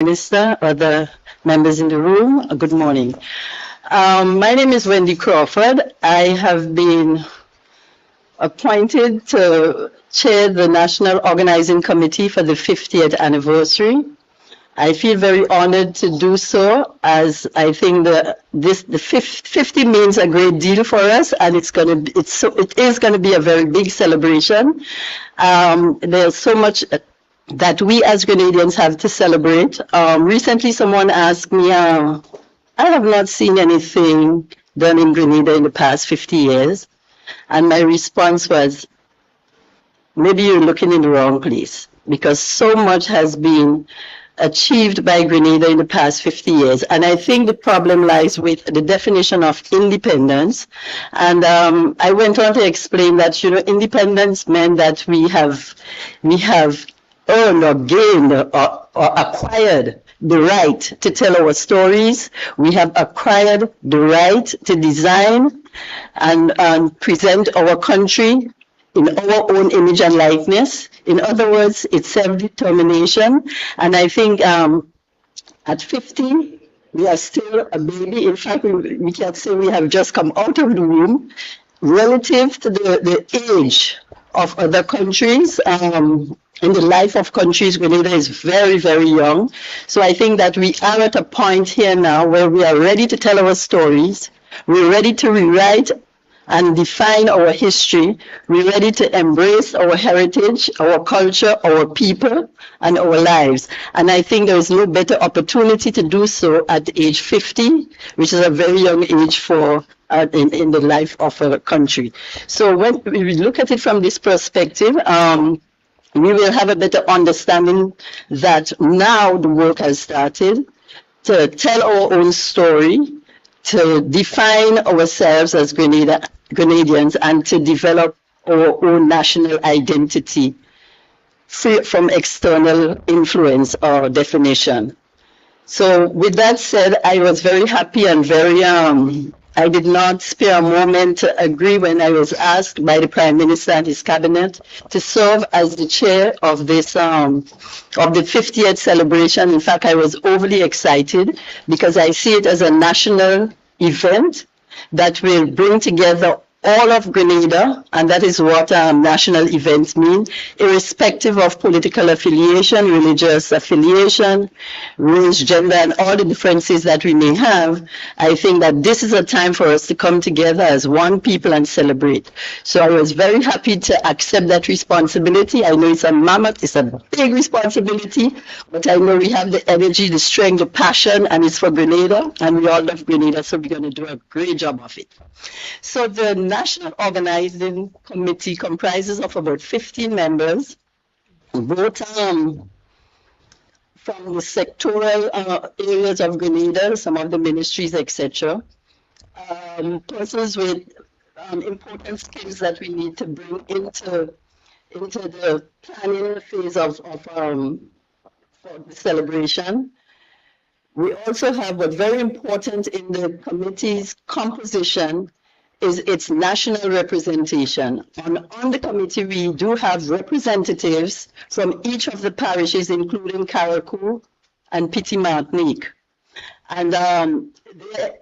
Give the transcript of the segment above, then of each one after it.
Minister, other members in the room, good morning. My name is Wendy Crawford. I have been appointed to chair the National Organizing Committee for the 50th anniversary. I feel very honored to do so, as I think the 50 means a great deal for us, and it is going to be a very big celebration. There's so much that we as Grenadians have to celebrate. Recently, someone asked me, I have not seen anything done in Grenada in the past 50 years. And my response was, maybe you're looking in the wrong place, because so much has been achieved by Grenada in the past 50 years. And I think the problem lies with the definition of independence. And I went on to explain that, independence meant that we have earned or gained or acquired the right to tell our stories. We have acquired the right to design and present our country in our own image and likeness. In other words, it's self-determination. And I think at 50, we are still a baby. In fact, we can say we have just come out of the womb relative to the age of other countries. In the life of countries, Grenada is very, very young. So I think that we are at a point here now where we are ready to tell our stories. We're ready to rewrite and define our history. We're ready to embrace our heritage, our culture, our people, and our lives. And I think there is no better opportunity to do so at age 50, which is a very young age for in the life of a country. So when we look at it from this perspective, we will have a better understanding that now the work has started to tell our own story, to define ourselves as Grenadians, and to develop our own national identity free from external influence or definition. So with that said, I was very happy and very I did not spare a moment to agree when I was asked by the Prime Minister and his cabinet to serve as the chair of this of the 50th celebration. In fact, I was overly excited because I see it as a national event that will bring together all of Grenada, and that is what national events mean, irrespective of political affiliation, religious affiliation, race, gender, and all the differences that we may have. I think that this is a time for us to come together as one people and celebrate. So I was very happy to accept that responsibility. I know it's a mammoth, it's a big responsibility, but I know we have the energy, the strength, the passion, and it's for Grenada, and we all love Grenada, so we're going to do a great job of it. So the National Organizing Committee comprises of about 15 members, both from the sectoral areas of Grenada, some of the ministries, etc. Persons with important skills that we need to bring into the planning phase of for the celebration. We also have what's very important in the committee's composition is its national representation. On the committee, we do have representatives from each of the parishes, including Carriacou and Petit Martinique. And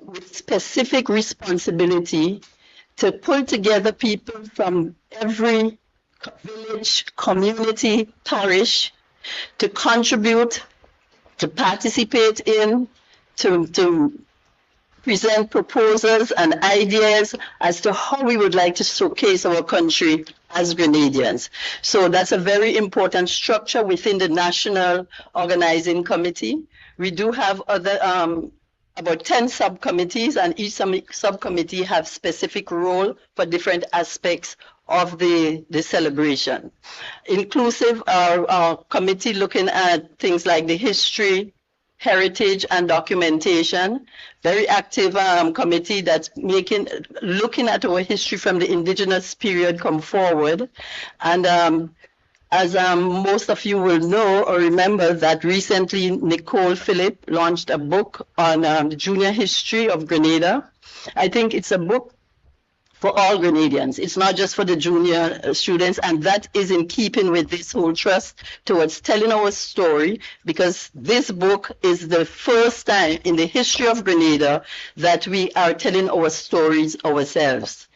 with specific responsibility to pull together people from every village, community, parish, to contribute, to participate in, to present proposals and ideas as to how we would like to showcase our country as Grenadians. So that's a very important structure within the National Organizing Committee. We do have other about 10 subcommittees, and each subcommittee have specific role for different aspects of the celebration. Inclusive our committee looking at things like the history, heritage, and documentation. Very active committee that's looking at our history from the indigenous period come forward. And as most of you will know or remember that recently Nicole Phillip launched a book on the junior history of Grenada. I think it's a book for all Grenadians. It's not just for the junior students, and that is in keeping with this whole trust towards telling our story, because this book is the first time in the history of Grenada that we are telling our stories ourselves.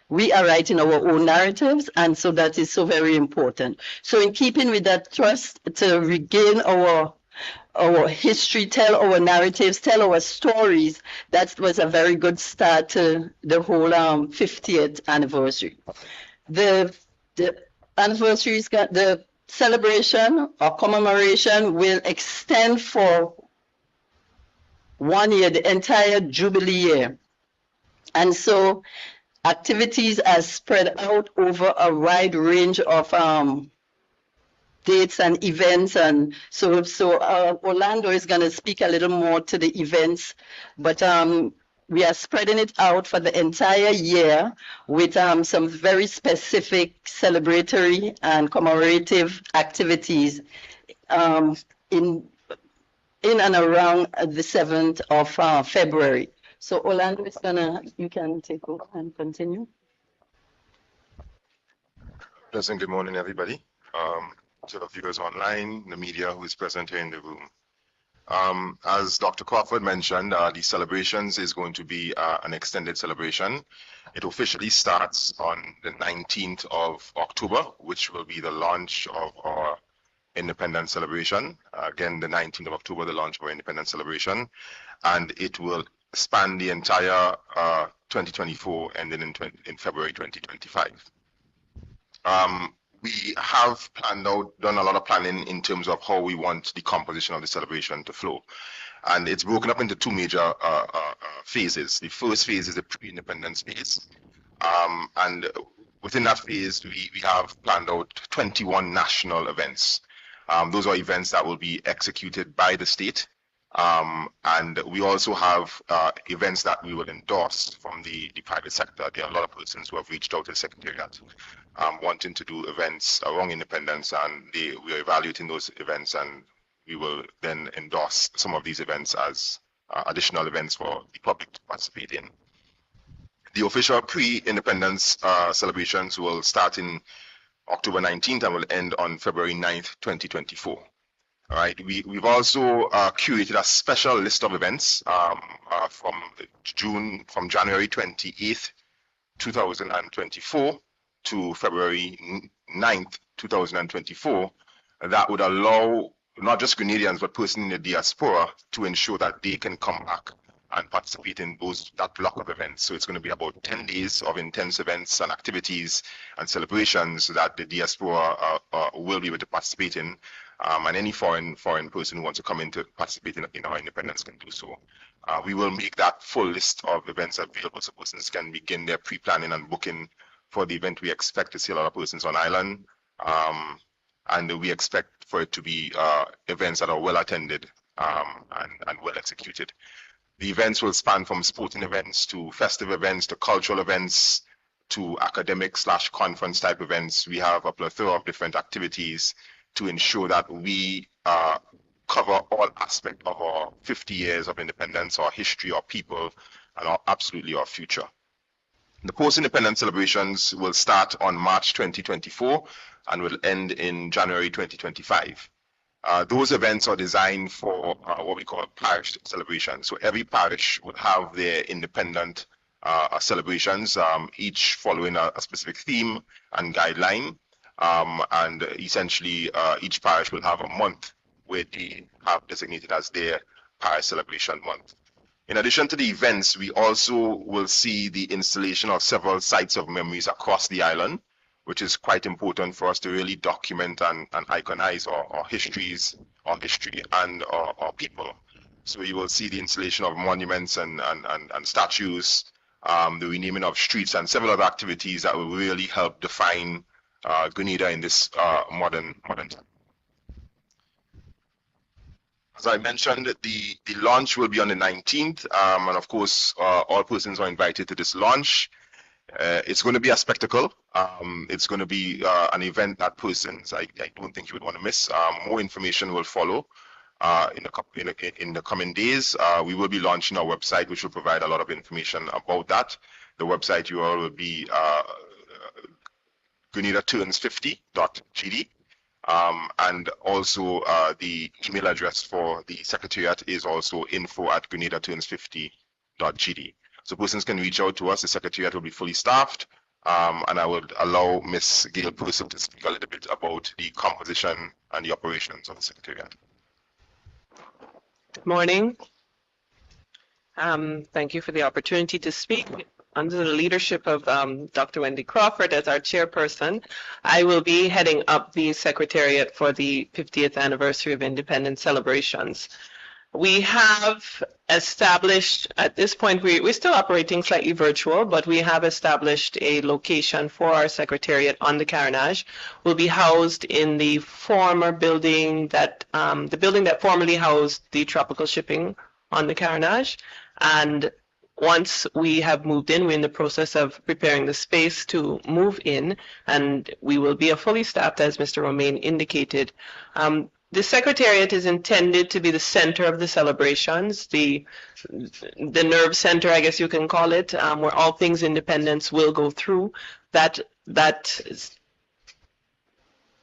We are writing our own narratives, and so that is so very important. So in keeping with that trust, to regain our history, tell our narratives, tell our stories, that was a very good start to the whole 50th anniversary. The anniversary is got the celebration or commemoration will extend for 1 year, the entire Jubilee year. And so activities are spread out over a wide range of dates and events, and so Orlando is going to speak a little more to the events, but we are spreading it out for the entire year with some very specific celebratory and commemorative activities in and around the 7th of February. So Orlando is you can take over and continue. Pleasant good morning, everybody. To the viewers online, the media who is present here in the room. As Dr. Crawford mentioned, the celebrations is going to be an extended celebration. It officially starts on the 19th of October, which will be the launch of our Independence celebration. Again, the 19th of October, the launch of our Independence celebration. And it will span the entire 2024, ending in February 2025. We have planned out, done a lot of planning in terms of how we want the composition of the celebration to flow. And it's broken up into two major phases. The first phase is the pre-independence phase. And within that phase, we have planned out 21 national events. Those are events that will be executed by the state. And we also have events that we will endorse from the private sector. There are a lot of persons who have reached out to the Secretariat wanting to do events around independence, and we are evaluating those events, and we will then endorse some of these events as additional events for the public to participate in. The official pre-independence celebrations will start in October 19th and will end on February 9th, 2024. All right, we've also curated a special list of events from January 28th, 2024 to February 9th, 2024, that would allow not just Grenadians, but persons in the diaspora to ensure that they can come back and participate in that block of events. So it's going to be about 10 days of intense events and activities and celebrations that the diaspora will be able to participate in. And any foreign person who wants to come in to participate in our independence can do so. We will make that full list of events available so persons can begin their pre-planning and booking for the event. We expect to see a lot of persons on island, and we expect for it to be events that are well attended and well executed. The events will span from sporting events to festive events to cultural events to academic/conference type events. We have a plethora of different activities to ensure that we cover all aspects of our 50 years of independence, our history, our people, and absolutely our future. The post-independence celebrations will start on March 2024 and will end in January 2025. Those events are designed for what we call parish celebrations. So every parish will have their independent celebrations, each following a specific theme and guideline. And essentially, each parish will have a month where they have designated as their parish celebration month. In addition to the events, we also will see the installation of several sites of memories across the island, which is quite important for us to really document and iconize our history and our people. So you will see the installation of monuments and statues, the renaming of streets, and several other activities that will really help define Grenada in this modern time. As I mentioned, the launch will be on the 19th, and of course, all persons are invited to this launch. It's going to be a spectacle. It's going to be an event that persons, I don't think you would want to miss. More information will follow in the coming days. We will be launching our website, which will provide a lot of information about that. The website URL will be GrenadaTurns50.gd. And also the email address for the Secretariat is also info@GrenadaTurns50.gd. So persons can reach out to us. The Secretariat will be fully staffed. And I would allow Ms. Gail Purcell to speak a little bit about the composition and the operations of the Secretariat. Good morning. Thank you for the opportunity to speak. Under the leadership of Dr. Wendy Crawford as our chairperson, I will be heading up the Secretariat for the 50th anniversary of independence celebrations. We have established, at this point, we're still operating slightly virtual, but we have established a location for our Secretariat on the Carnage. We'll be housed in the former building that, the building that formerly housed the tropical shipping on the Carnage. And once we have moved in, we're in the process of preparing the space to move in, and we will be a fully staffed, as Mr. Romaine indicated. The Secretariat is intended to be the center of the celebrations, the nerve center, I guess you can call it, where all things independence will go through. That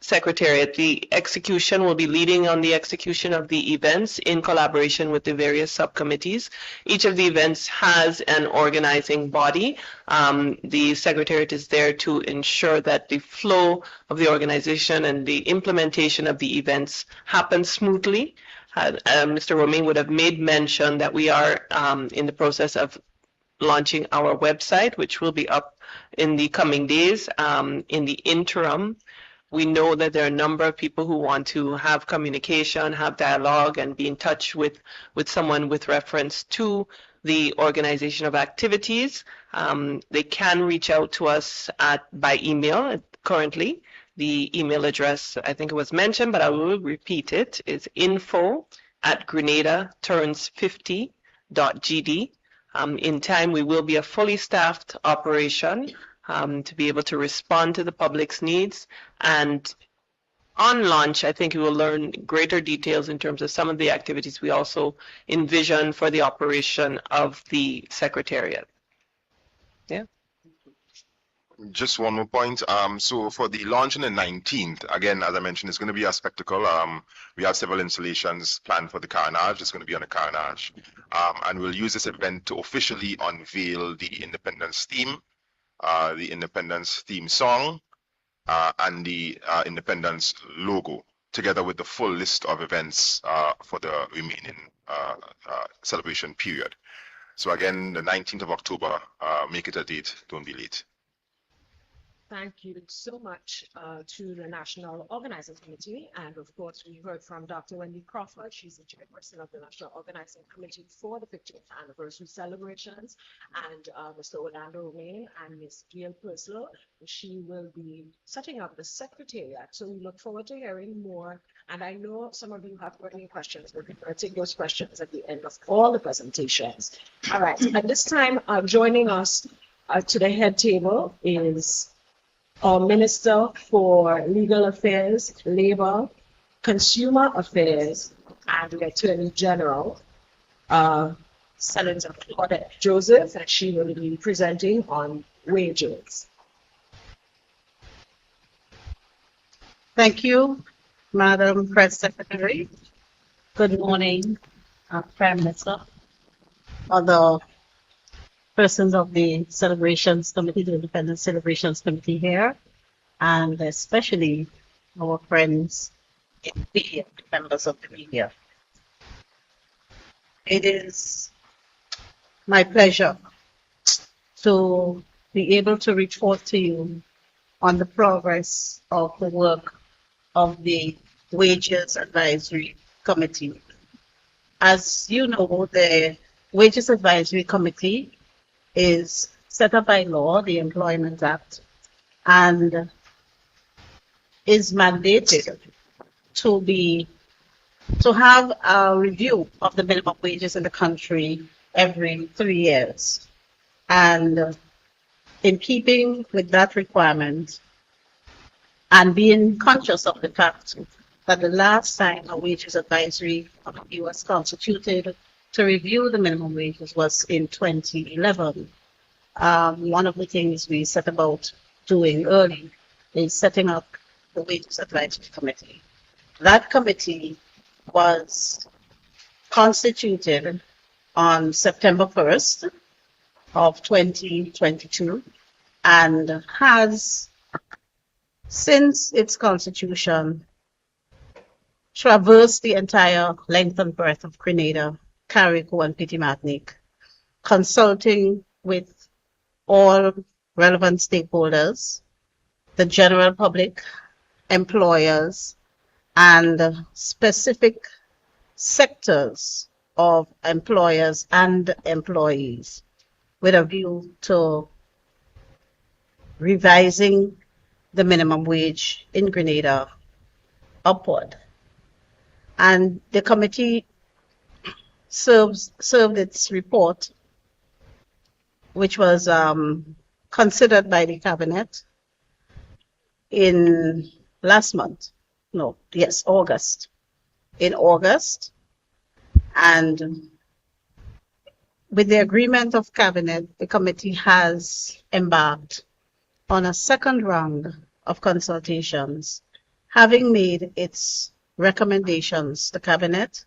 Secretariat, the execution will be leading on the execution of the events in collaboration with the various subcommittees. Each of the events has an organizing body. The Secretariat is there to ensure that the flow of the organization and the implementation of the events happen smoothly. Mr. Romaine would have made mention that we are in the process of launching our website, which will be up in the coming days. In the interim, we know that there are a number of people who want to have communication, have dialogue, and be in touch with someone with reference to the organization of activities. They can reach out to us by email currently. The email address, I think it was mentioned, but I will repeat it, is info@GrenadaTurns50.gd. In time, we will be a fully staffed operation to be able to respond to the public's needs. And on launch, I think you will learn greater details in terms of some of the activities we also envision for the operation of the Secretariat. Yeah. Just one more point. So for the launch on the 19th, again, as I mentioned, it's going to be a spectacle. We have several installations planned for the Carnage. It's going to be on the Carnage. And we'll use this event to officially unveil the Independence theme, the Independence theme song, and the Independence logo, together with the full list of events for the remaining celebration period. So again, the 19th of October, make it a date, don't be late. Thank you so much to the National Organizing Committee. And of course, we heard from Dr. Wendy Crawford. She's the chairperson of the National Organizing Committee for the 50th anniversary celebrations. And Mr. Orlando Romaine and Ms. Gail Purcell. She will be setting up the Secretariat. So we look forward to hearing more. And I know some of you have burning questions. We're going to take those questions at the end of all the presentations. All right. At this time, joining us to the head table is our Minister for Legal Affairs, Labor, Consumer Affairs, and the Attorney General, Senator Claudette Joseph, and she will be presenting on wages. Thank you, Madam Press Secretary. Good morning, Prime Minister, other persons of the Celebrations Committee, the Independence Celebrations Committee here, and especially our friends in the media, members of the media. It is my pleasure to be able to report to you on the progress of the work of the Wages Advisory Committee. As you know, the Wages Advisory Committee is set up by law, the Employment Act, and is mandated to have a review of the minimum wages in the country every 3 years. And in keeping with that requirement, and being conscious of the fact that the last time a Wages Advisory Committee was constituted to review the minimum wages was in 2011. one of the things we set about doing early is setting up the Wages Advisory Committee. That committee was constituted on September 1st of 2022 and has, since its constitution, traversed the entire length and breadth of Grenada, Carriacou, and Petit Martinique, consulting with all relevant stakeholders, the general public, employers, and specific sectors of employers and employees with a view to revising the minimum wage in Grenada upward. And the committee served its report, which was considered by the cabinet in August. In August, and with the agreement of cabinet, the committee has embarked on a second round of consultations, having made its recommendations to cabinet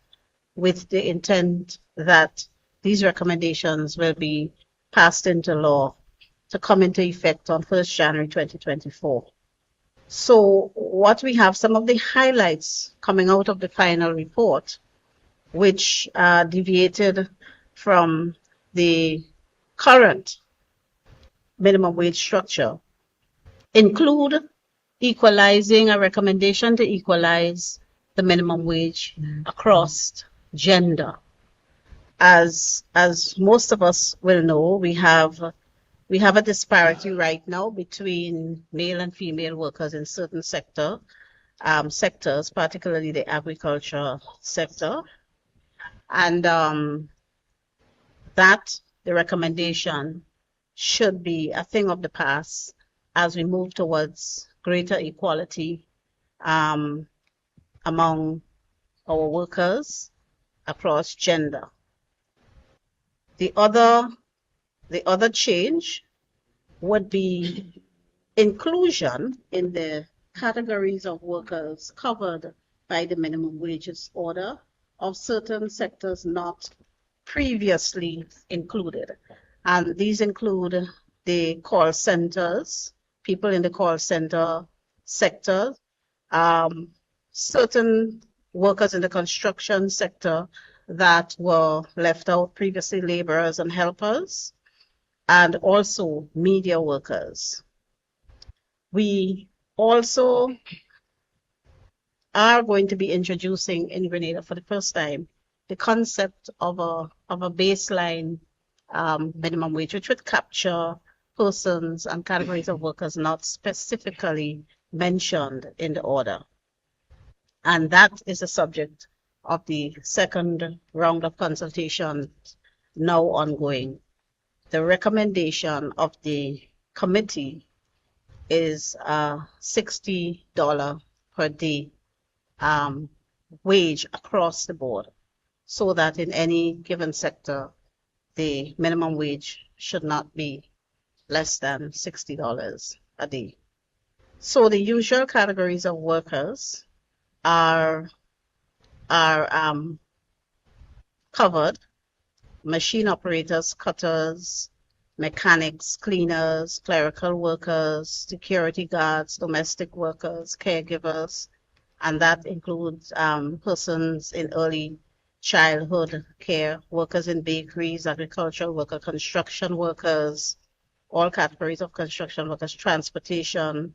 with the intent that these recommendations will be passed into law to come into effect on 1st January 2024. So what we have, some of the highlights coming out of the final report, which deviated from the current minimum wage structure, include equalizing a recommendation to equalize the minimum wage across gender. As most of us will know, we have a disparity right now between male and female workers in certain sectors, particularly the agriculture sector, and that the recommendation should be a thing of the past as we move towards greater equality among our workers across gender. The other change would be inclusion in the categories of workers covered by the minimum wages order of certain sectors not previously included. And these include the call centers, people in the call center sector, certain workers in the construction sector that were left out previously, laborers and helpers, and also media workers. We also are going to be introducing in Grenada for the first time the concept of a baseline minimum wage, which would capture persons and categories of workers not specifically mentioned in the order. And that is the subject of the second round of consultation now ongoing. The recommendation of the committee is $60 per day wage across the board, so that in any given sector, the minimum wage should not be less than $60 a day. So the usual categories of workers are covered: machine operators, cutters, mechanics, cleaners, clerical workers, security guards, domestic workers, caregivers, and that includes persons in early childhood care, workers in bakeries, agricultural workers, construction workers, all categories of construction workers, transportation,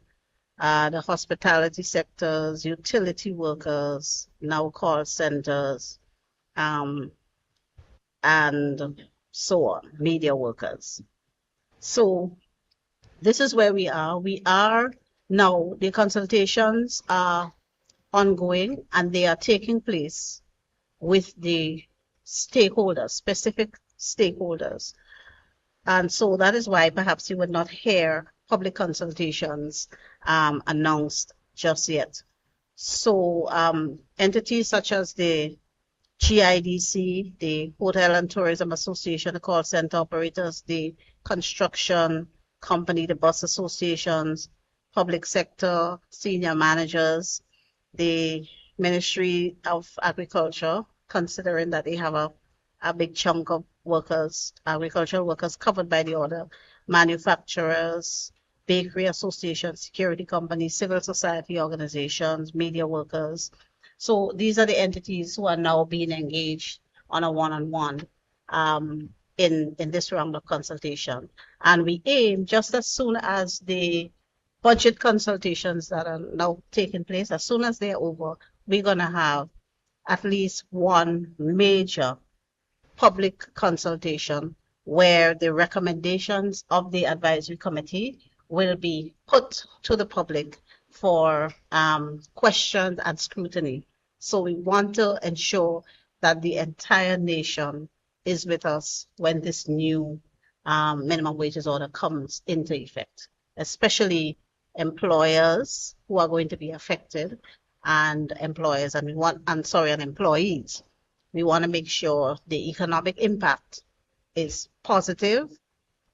the hospitality sectors, utility workers, now call centers, and so on, media workers. So this is where we are. We are now, the consultations are ongoing and they are taking place with the stakeholders, specific stakeholders. And so that is why perhaps you would not hear public consultations announced just yet. So entities such as the GIDC, the Hotel and Tourism Association, the call center operators, the construction company, the bus associations, public sector, senior managers, the Ministry of Agriculture, considering that they have a big chunk of workers, agricultural workers covered by the order, manufacturers, bakery associations, security companies, civil society organizations, media workers. So these are the entities who are now being engaged on a one-on-one in this round of consultation. And we aim, just as soon as the budget consultations that are now taking place, as soon as they're over, we're going to have at least one major public consultation where the recommendations of the advisory committee will be put to the public for questions and scrutiny. So we want to ensure that the entire nation is with us when this new minimum wages order comes into effect, especially employers who are going to be affected and employers, and and employees. We want to make sure the economic impact is positive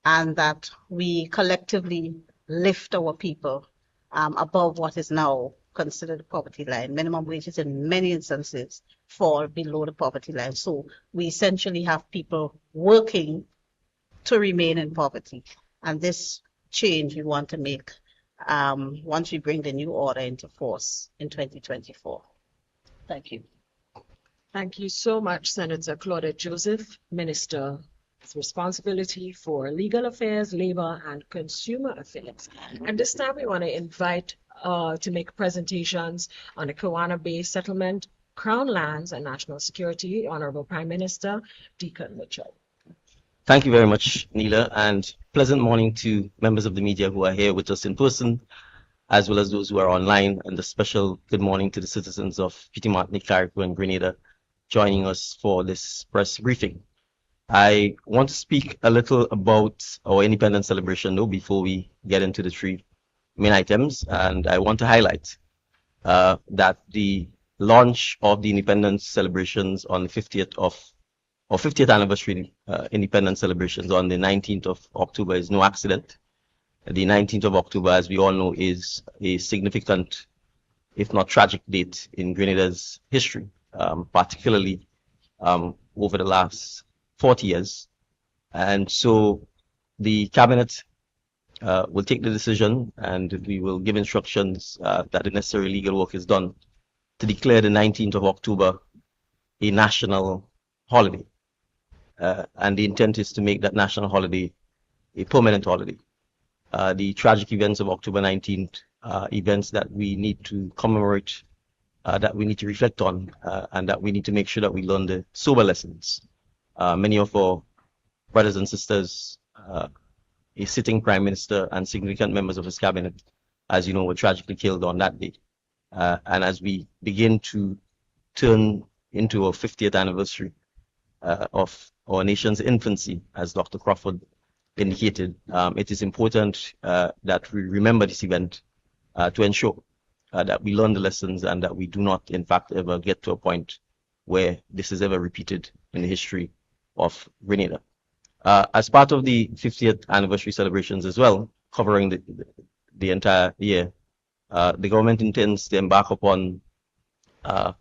and that we collectively lift our people above what is now considered the poverty line. Minimum wages in many instances fall below the poverty line. So we essentially have people working to remain in poverty. And this change we want to make once we bring the new order into force in 2024. Thank you. Thank you so much, Senator Claudette Joseph, Minister with responsibility for legal affairs, labor, and consumer affairs. And this time we want to invite to make presentations on the Kiwana Bay settlement, Crown lands, and national security, Honorable Prime Minister Deacon Mitchell. Thank you very much, Neela, and pleasant morning to members of the media who are here with us in person, as well as those who are online, and a special good morning to the citizens of Petite Martinique, Carriacou, and Grenada joining us for this press briefing. I want to speak a little about our independence celebration though before we get into the three main items, and I want to highlight that the launch of the independence celebrations on the 50th anniversary independence celebrations on the 19th of October is no accident. The 19th of October, as we all know, is a significant, if not tragic, date in Grenada's history, particularly over the last 40 years. And so the cabinet will take the decision, and we will give instructions that the necessary legal work is done to declare the 19th of October a national holiday. And the intent is to make that national holiday a permanent holiday. The tragic events of October 19th are events that we need to commemorate, that we need to reflect on, and that we need to make sure that we learn the sober lessons. Many of our brothers and sisters, a sitting prime minister and significant members of his cabinet, as you know, were tragically killed on that day. And as we begin to turn into our 50th anniversary of our nation's infancy, as Dr. Crawford indicated, it is important that we remember this event to ensure that we learn the lessons and that we do not, in fact, ever get to a point where this is ever repeated in the history of Grenada. As part of the 50th anniversary celebrations as well, covering the entire year, the government intends to embark upon,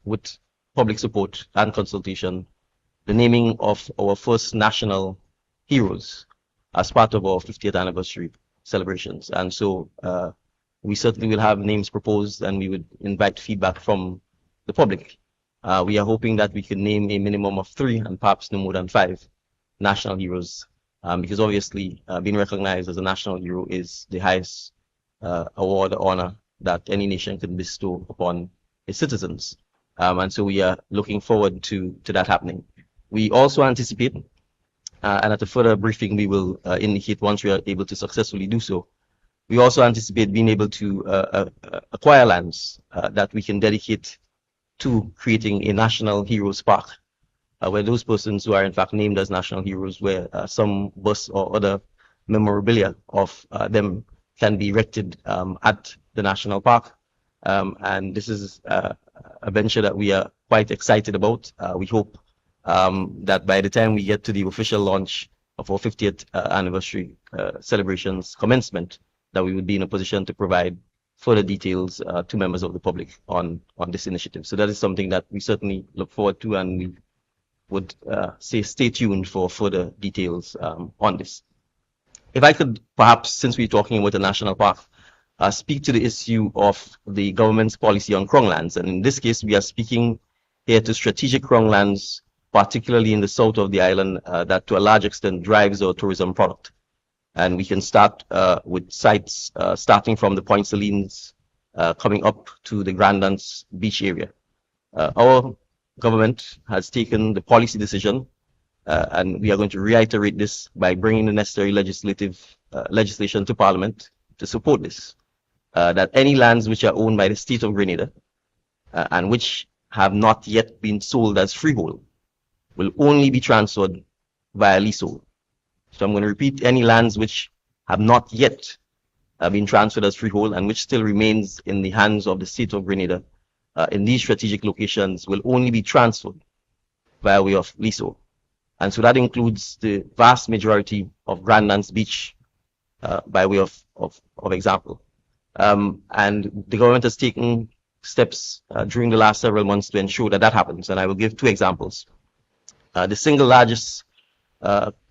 with public support and consultation, the naming of our first national heroes as part of our 50th anniversary celebrations. And so we certainly will have names proposed, and we would invite feedback from the public. We are hoping that we can name a minimum of 3 and perhaps no more than 5 national heroes, because obviously being recognized as a national hero is the highest award or honor that any nation can bestow upon its citizens. And so we are looking forward to that happening. We also anticipate, and at a further briefing we will indicate once we are able to successfully do so, we also anticipate being able to acquire lands that we can dedicate to creating a national heroes park, where those persons who are in fact named as national heroes, where some bus or other memorabilia of them can be erected at the national park. And this is a venture that we are quite excited about. We hope that by the time we get to the official launch of our 50th anniversary celebrations commencement, that we would be in a position to provide further details to members of the public on this initiative. So that is something that we certainly look forward to, and we would say stay tuned for further details on this. If I could perhaps, since we're talking about the national park, speak to the issue of the government's policy on Crown lands. And in this case, we are speaking here to strategic Crown lands, particularly in the south of the island, that to a large extent drives our tourism product. And we can start with sites starting from the Point Salines, coming up to the Grandance Beach area. Our government has taken the policy decision, and we are going to reiterate this by bringing the necessary legislation to Parliament to support this. That any lands which are owned by the state of Grenada and which have not yet been sold as freehold will only be transferred via leasehold. So I'm going to repeat, any lands which have not yet been transferred as freehold and which still remains in the hands of the state of Grenada in these strategic locations will only be transferred via way of leasehold. And so that includes the vast majority of Grandance Beach by way of example. And the government has taken steps during the last several months to ensure that that happens. And I will give two examples. The single largest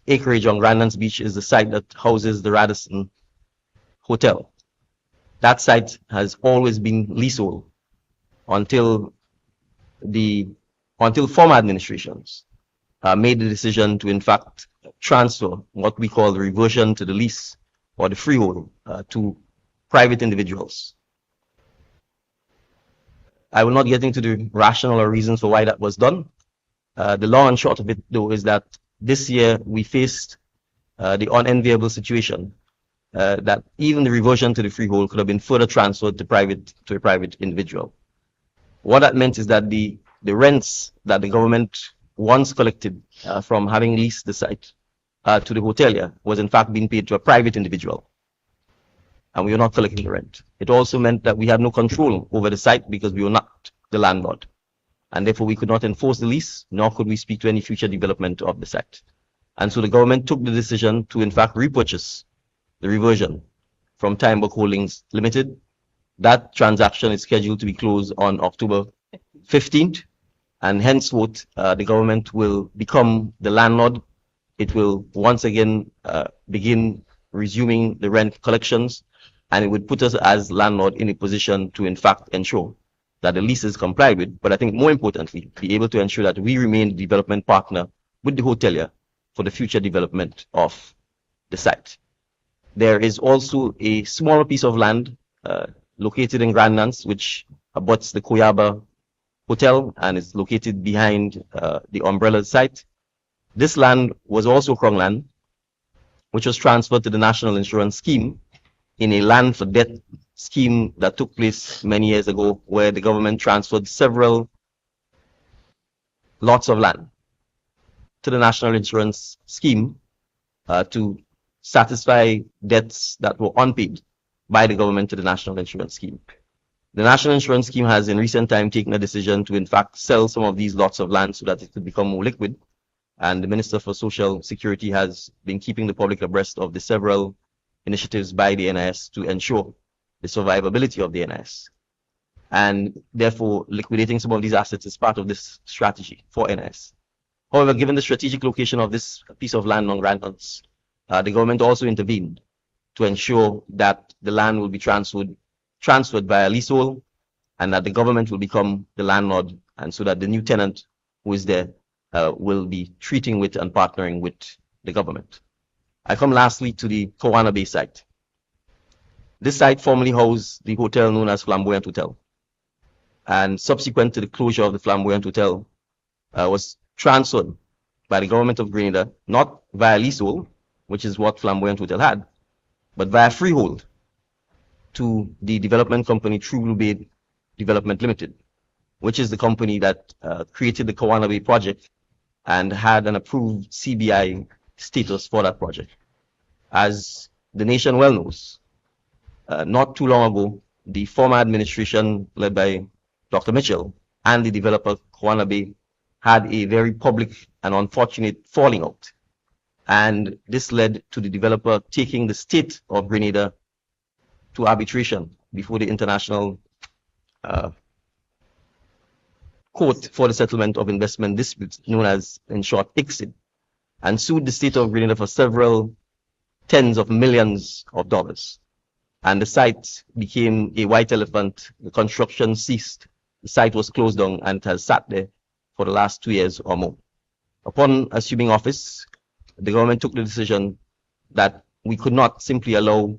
acreage on Grandance Beach is the site that houses the Radisson Hotel. That site has always been leasehold until former administrations made the decision to in fact transfer what we call the reversion to the lease or the freehold to private individuals. I will not get into the rationale or reasons for why that was done. The long and short of it, though, is that this year we faced the unenviable situation that even the reversion to the freehold could have been further transferred to a private individual. What that meant is that the rents that the government once collected from having leased the site to the hotelier was in fact being paid to a private individual, and we were not collecting the rent. It also meant that we had no control over the site because we were not the landlord, and therefore we could not enforce the lease, nor could we speak to any future development of the site. And so the government took the decision to in fact repurchase the reversion from Time Book Holdings Limited. That transaction is scheduled to be closed on October 15th, and henceforth the government will become the landlord. It will once again begin resuming the rent collections, and it would put us as landlord in a position to in fact ensure that the lease is complied with, but I think more importantly, be able to ensure that we remain the development partner with the hotelier for the future development of the site. There is also a smaller piece of land located in Grandance, which abuts the Koyaba Hotel and is located behind the Umbrella site. This land was also Crown land, which was transferred to the National Insurance Scheme in a land for debt scheme that took place many years ago, where the government transferred several lots of land to the National Insurance Scheme to satisfy debts that were unpaid by the government to the National Insurance Scheme. The National Insurance Scheme has in recent time taken a decision to in fact sell some of these lots of land so that it could become more liquid, and the Minister for Social Security has been keeping the public abreast of the several initiatives by the NIS to ensure the survivability of the NIS, and therefore liquidating some of these assets is part of this strategy for NIS. However, given the strategic location of this piece of land on Grandance, the government also intervened to ensure that the land will be transferred via leasehold, and that the government will become the landlord, and so that the new tenant who is there will be treating with and partnering with the government. I come lastly to the Kawana Bay site. This site formerly housed the hotel known as Flamboyant Hotel, and subsequent to the closure of the Flamboyant Hotel was transferred by the government of Grenada, not via leasehold, which is what Flamboyant Hotel had, but via freehold to the development company True Blue Bay Development Limited, which is the company that created the Kawana Bay project and had an approved CBI status for that project. As the nation well knows, not too long ago, the former administration led by Dr. Mitchell, and the developer Kwanabe had a very public and unfortunate falling out. And this led to the developer taking the state of Grenada to arbitration before the International Court for the Settlement of Investment Disputes, known as, in short, ICSID, and sued the state of Grenada for several tens of millions of dollars. And the site became a white elephant. The construction ceased. The site was closed down and it has sat there for the last 2 years or more. Upon assuming office, the government took the decision that we could not simply allow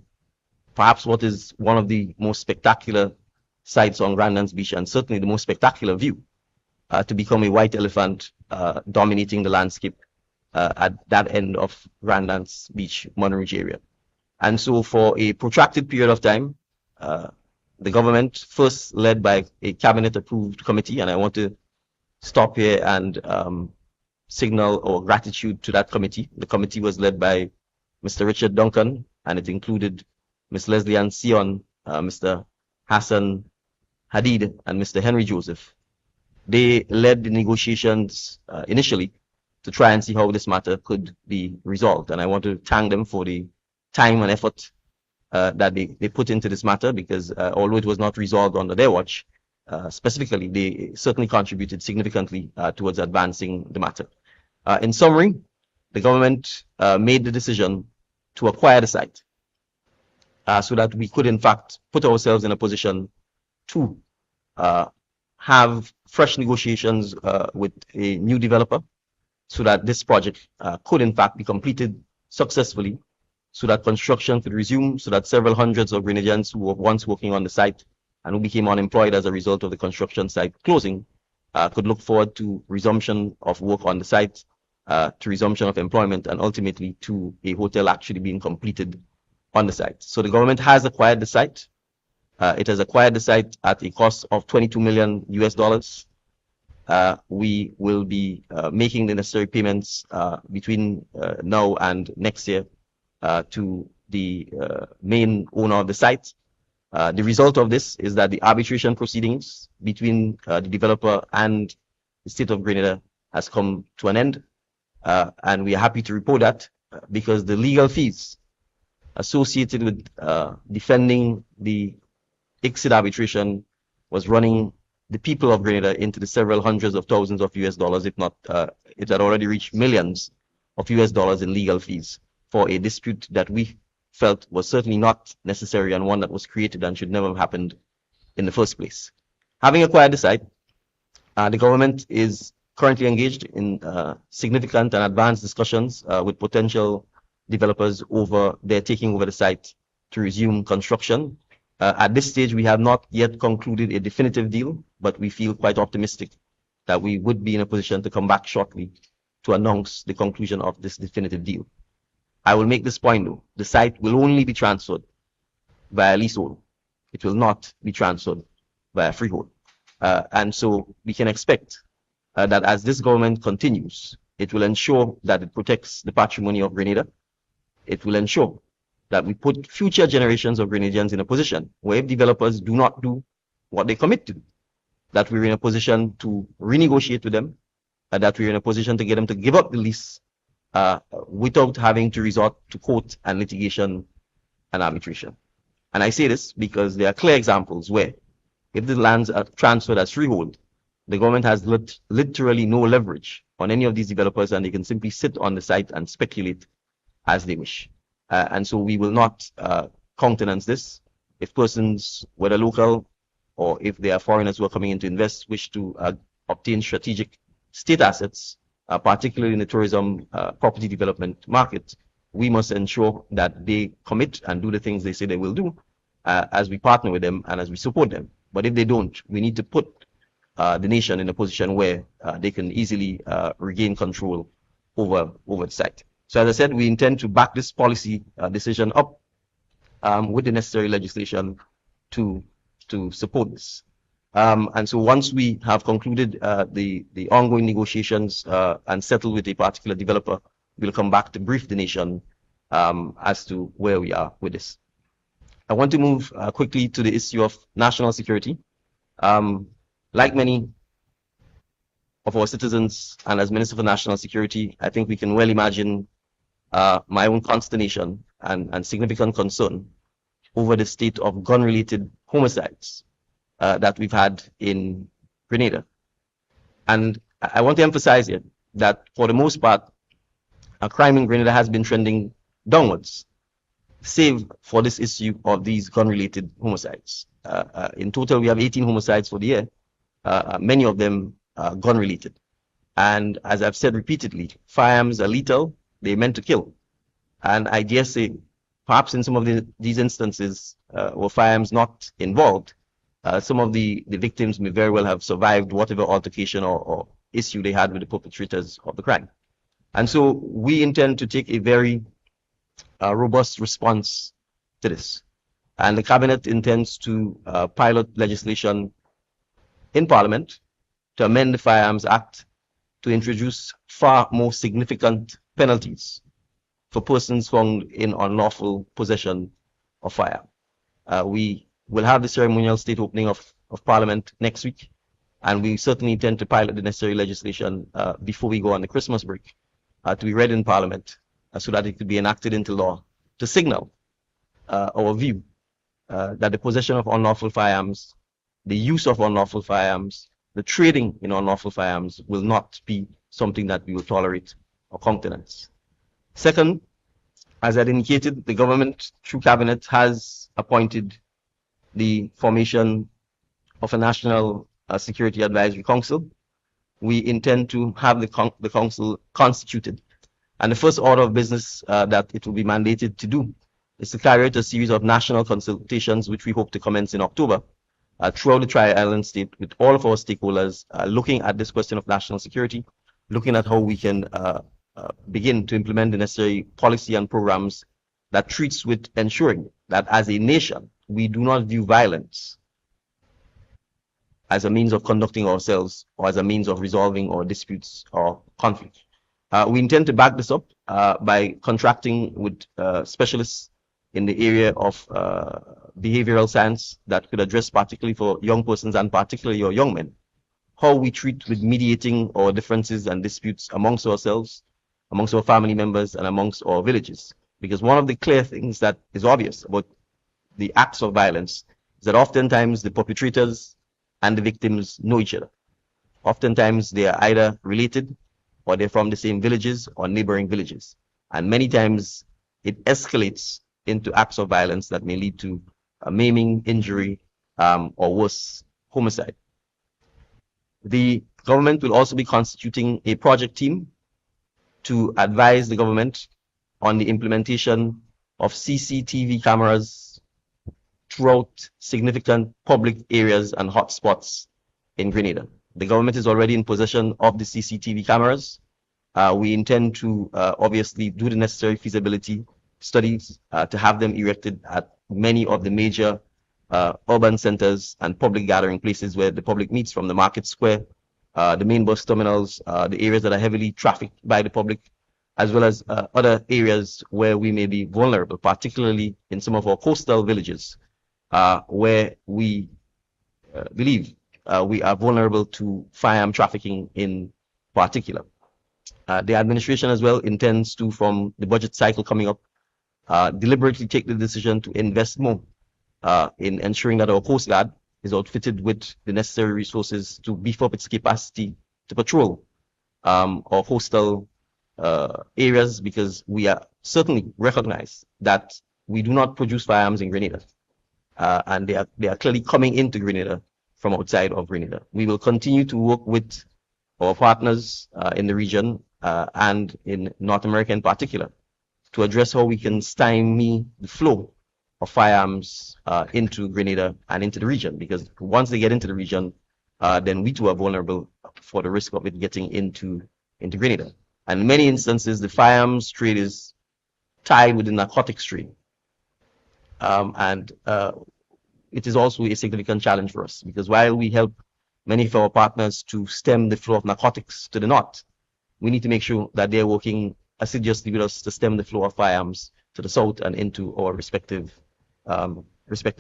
perhaps what is one of the most spectacular sites on Grandlands Beach, and certainly the most spectacular view, to become a white elephant dominating the landscape at that end of Grandlands Beach, Monterey Ridge area. And so for a protracted period of time, the government, first led by a cabinet-approved committee, and I want to stop here and signal our gratitude to that committee. The committee was led by Mr. Richard Duncan, and it included Ms. Leslie Ann Sion, Mr. Hassan Hadid, and Mr. Henry Joseph. They led the negotiations initially to try and see how this matter could be resolved. And I want to thank them for the time and effort that they put into this matter, because although it was not resolved under their watch, specifically, they certainly contributed significantly towards advancing the matter. In summary, the government made the decision to acquire the site so that we could, in fact, put ourselves in a position to have fresh negotiations with a new developer so that this project could, in fact, be completed successfully, so that construction could resume, so that several hundreds of Grenadians who were once working on the site and who became unemployed as a result of the construction site closing could look forward to resumption of work on the site, to resumption of employment, and ultimately to a hotel actually being completed on the site. So the government has acquired the site. It has acquired the site at a cost of $22 million US. We will be making the necessary payments between now and next year to the main owner of the site. The result of this is that the arbitration proceedings between the developer and the state of Grenada has come to an end. And we are happy to report that because the legal fees associated with defending the ICSID arbitration was running the people of Grenada into the several hundreds of thousands of US dollars, if not, it had already reached millions of US dollars in legal fees for a dispute that we felt was certainly not necessary and one that was created and should never have happened in the first place. Having acquired the site, the government is currently engaged in significant and advanced discussions with potential developers over their taking over the site to resume construction. At this stage, we have not yet concluded a definitive deal, but we feel quite optimistic that we would be in a position to come back shortly to announce the conclusion of this definitive deal. I will make this point though, the site will only be transferred via leasehold. It will not be transferred via freehold. And so we can expect that as this government continues, it will ensure that it protects the patrimony of Grenada. It will ensure that we put future generations of Grenadians in a position where if developers do not do what they commit to, that we're in a position to renegotiate with them, that we're in a position to get them to give up the lease without having to resort to court and litigation and arbitration. And I say this because there are clear examples where if the lands are transferred as freehold, the government has literally no leverage on any of these developers and they can simply sit on the site and speculate as they wish. And so we will not countenance this. If persons, whether local or if they are foreigners who are coming in to invest, wish to obtain strategic state assets, particularly in the tourism property development market, we must ensure that they commit and do the things they say they will do as we partner with them and as we support them. But if they don't, we need to put the nation in a position where they can easily regain control over the site. So as I said, we intend to back this policy decision up with the necessary legislation to support this. And so once we have concluded the ongoing negotiations and settled with a particular developer, we'll come back to brief the nation as to where we are with this. I want to move quickly to the issue of national security. The Like many of our citizens, and as Minister for National Security, I think we can well imagine my own consternation and significant concern over the state of gun-related homicides that we've had in Grenada. And I want to emphasize here that for the most part, crime in Grenada has been trending downwards, save for this issue of these gun-related homicides. In total, we have 18 homicides for the year, many of them gun-related. And as I've said repeatedly, firearms are lethal, they're meant to kill. And I dare say, perhaps in some of these instances where firearms not involved, some of the victims may very well have survived whatever altercation or issue they had with the perpetrators of the crime. And so we intend to take a very robust response to this. And the Cabinet intends to pilot legislation in Parliament to amend the Firearms Act to introduce far more significant penalties for persons found in unlawful possession of firearms. We will have the ceremonial state opening of Parliament next week, and we certainly intend to pilot the necessary legislation before we go on the Christmas break to be read in Parliament so that it could be enacted into law to signal our view that the possession of unlawful firearms, the use of unlawful firearms, the trading in unlawful firearms will not be something that we will tolerate or countenance. Second, as I indicated, the government through Cabinet has appointed the formation of a National Security Advisory Council. We intend to have the council constituted. And the first order of business that it will be mandated to do is to carry out a series of national consultations, which we hope to commence in October, throughout the Tri-Island state with all of our stakeholders, looking at this question of national security, looking at how we can begin to implement the necessary policy and programs that treats with ensuring that as a nation, we do not view violence as a means of conducting ourselves or as a means of resolving our disputes or conflicts. We intend to back this up by contracting with specialists in the area of behavioral science that could address, particularly for young persons and particularly your young men, how we treat with mediating our differences and disputes amongst ourselves, amongst our family members, and amongst our villages. Because one of the clear things that is obvious about the acts of violence is that oftentimes the perpetrators and the victims know each other. Oftentimes they are either related or they're from the same villages or neighboring villages. And many times it escalates into acts of violence that may lead to maiming, injury, or worse, homicide. The government will also be constituting a project team to advise the government on the implementation of CCTV cameras throughout significant public areas and hotspots in Grenada. The government is already in possession of the CCTV cameras. We intend to obviously do the necessary feasibility studies to have them erected at many of the major urban centers and public gathering places where the public meets, from the market square, the main bus terminals, the areas that are heavily trafficked by the public, as well as other areas where we may be vulnerable, particularly in some of our coastal villages, where we believe we are vulnerable to firearm trafficking in particular. The administration as well intends to, from the budget cycle coming up, deliberately take the decision to invest more in ensuring that our Coast Guard is outfitted with the necessary resources to beef up its capacity to patrol our coastal areas, because we are certainly recognize that we do not produce firearms in Grenada, and they are clearly coming into Grenada from outside of Grenada. We will continue to work with our partners in the region and in North America in particular to address how we can stymie the flow of firearms into Grenada and into the region, because once they get into the region, then we too are vulnerable for the risk of it getting into Grenada. And in many instances, the firearms trade is tied with the narcotics trade. And it is also a significant challenge for us, because while we help many of our partners to stem the flow of narcotics to the north, we need to make sure that they're working assiduously with us to stem the flow of firearms to the south and into our respective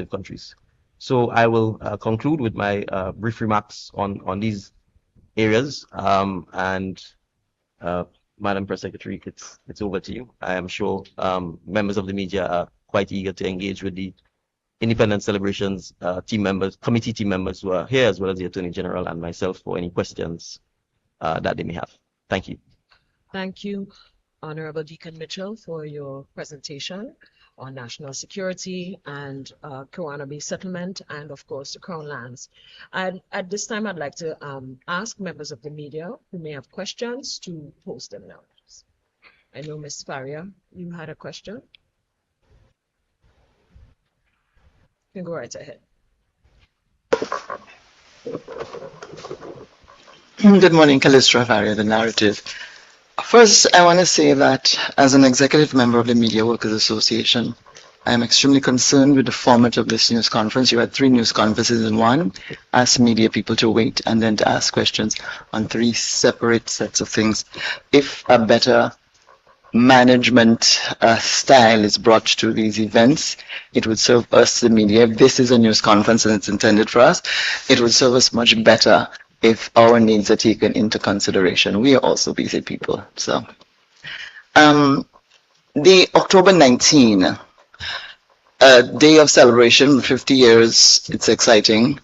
countries. So I will conclude with my brief remarks on these areas. Madam Press Secretary, it's over to you. I am sure members of the media are quite eager to engage with the Independence Celebrations committee team members who are here, as well as the Attorney General and myself, for any questions that they may have. Thank you. Thank you, Honorable Deacon Mitchell, for your presentation on national security and Crown Bay settlement, and of course the Crown lands. And at this time, I'd like to ask members of the media who may have questions to post them now. I know Ms. Faria, you had a question. You can go right ahead. Good morning, Callistra Faria, The Narrative. First, I want to say that as an executive member of the Media Workers Association, I am extremely concerned with the format of this news conference. You had 3 news conferences in one, ask media people to wait and then to ask questions on 3 separate sets of things. If a better management style is brought to these events, it would serve us, the media. If this is a news conference and it's intended for us, it would serve us much better if our needs are taken into consideration. We are also busy people. So, the October 19, day of celebration, 50 years, it's exciting,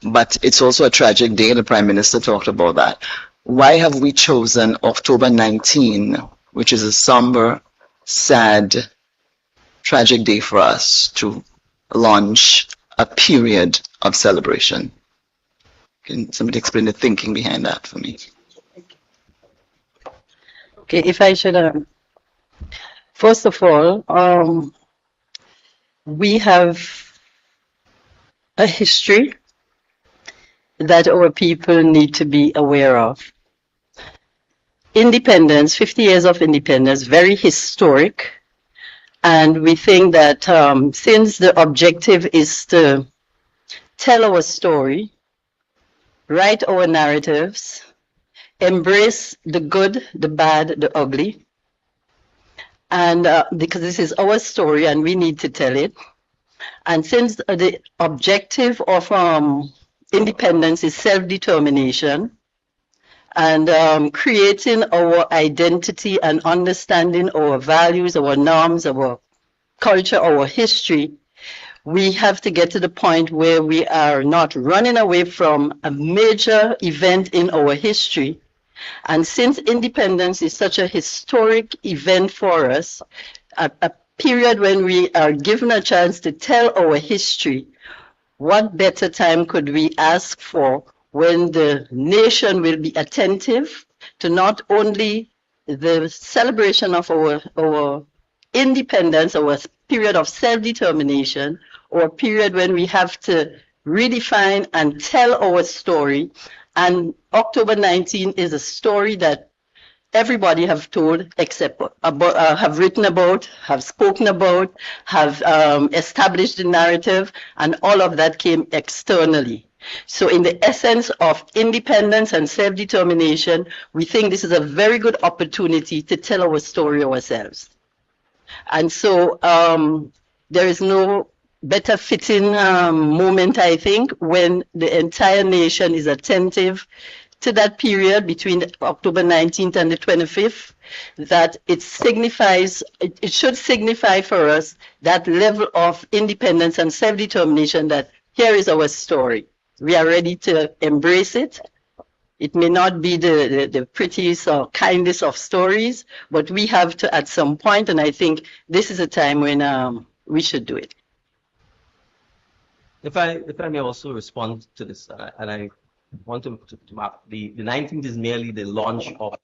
but it's also a tragic day. The Prime Minister talked about that. Why have we chosen October 19, which is a somber, sad, tragic day for us, to launch a period of celebration? Can somebody explain the thinking behind that for me? Okay, if I should, first of all, we have a history that our people need to be aware of. Independence, 50 years of independence, very historic. And we think that since the objective is to tell our story, write our narratives, embrace the good, the bad, the ugly, and because this is our story and we need to tell it. And since the objective of independence is self-determination and creating our identity and understanding our values, our norms, our culture, our history, we have to get to the point where we are not running away from a major event in our history. And since independence is such a historic event for us, a period when we are given a chance to tell our history, what better time could we ask for when the nation will be attentive to not only the celebration of our independence, our period of self-determination, or a period when we have to redefine and tell our story. And October 19 is a story that everybody have told, except have written about, have spoken about, have established the narrative, and all of that came externally. So in the essence of independence and self-determination, we think this is a very good opportunity to tell our story ourselves. And so there is no better fitting moment, I think, when the entire nation is attentive to that period between October 19th and the 25th, that it signifies, it should signify for us that level of independence and self-determination, that here is our story. We are ready to embrace it. It may not be the prettiest or kindest of stories, but we have to at some point, and I think this is a time when we should do it. If I may also respond to this, and I want to mark the 19th is merely the launch of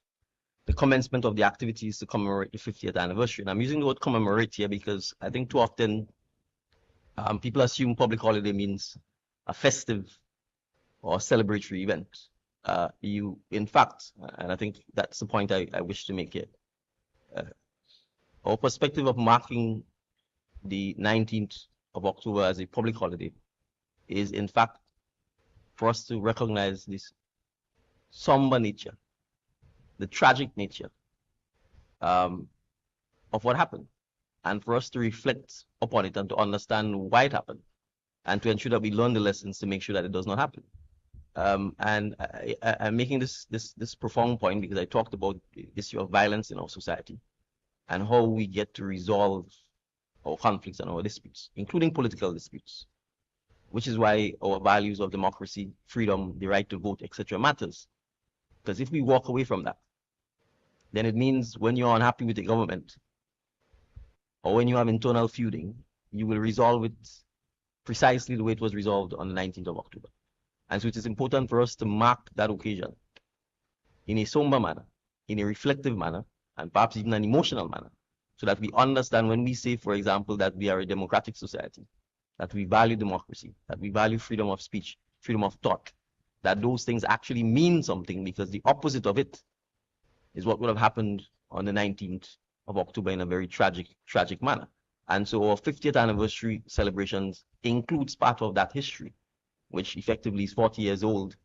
the commencement of the activities to commemorate the 50th anniversary. And I'm using the word commemorate here because I think too often people assume public holiday means a festive or celebratory event. In fact, and I think that's the point I wish to make here, our perspective of marking the 19th of October as a public holiday is in fact for us to recognize this somber nature, the tragic nature of what happened, and for us to reflect upon it and to understand why it happened. and to ensure that we learn the lessons to make sure that it does not happen. And I'm making this profound point because I talked about the issue of violence in our society and how we get to resolve our conflicts and our disputes, including political disputes, which is why our values of democracy, freedom, the right to vote, etc. matters. Because if we walk away from that, then it means when you're unhappy with the government or when you have internal feuding, you will resolve it precisely the way it was resolved on the 19th of October. And so it is important for us to mark that occasion in a somber manner, in a reflective manner, and perhaps even an emotional manner, so that we understand when we say, for example, that we are a democratic society, that we value democracy, that we value freedom of speech, freedom of thought, that those things actually mean something, because the opposite of it is what would have happened on the 19th of October in a very tragic manner. And so our 50th anniversary celebrations includes part of that history, which effectively is 40 years old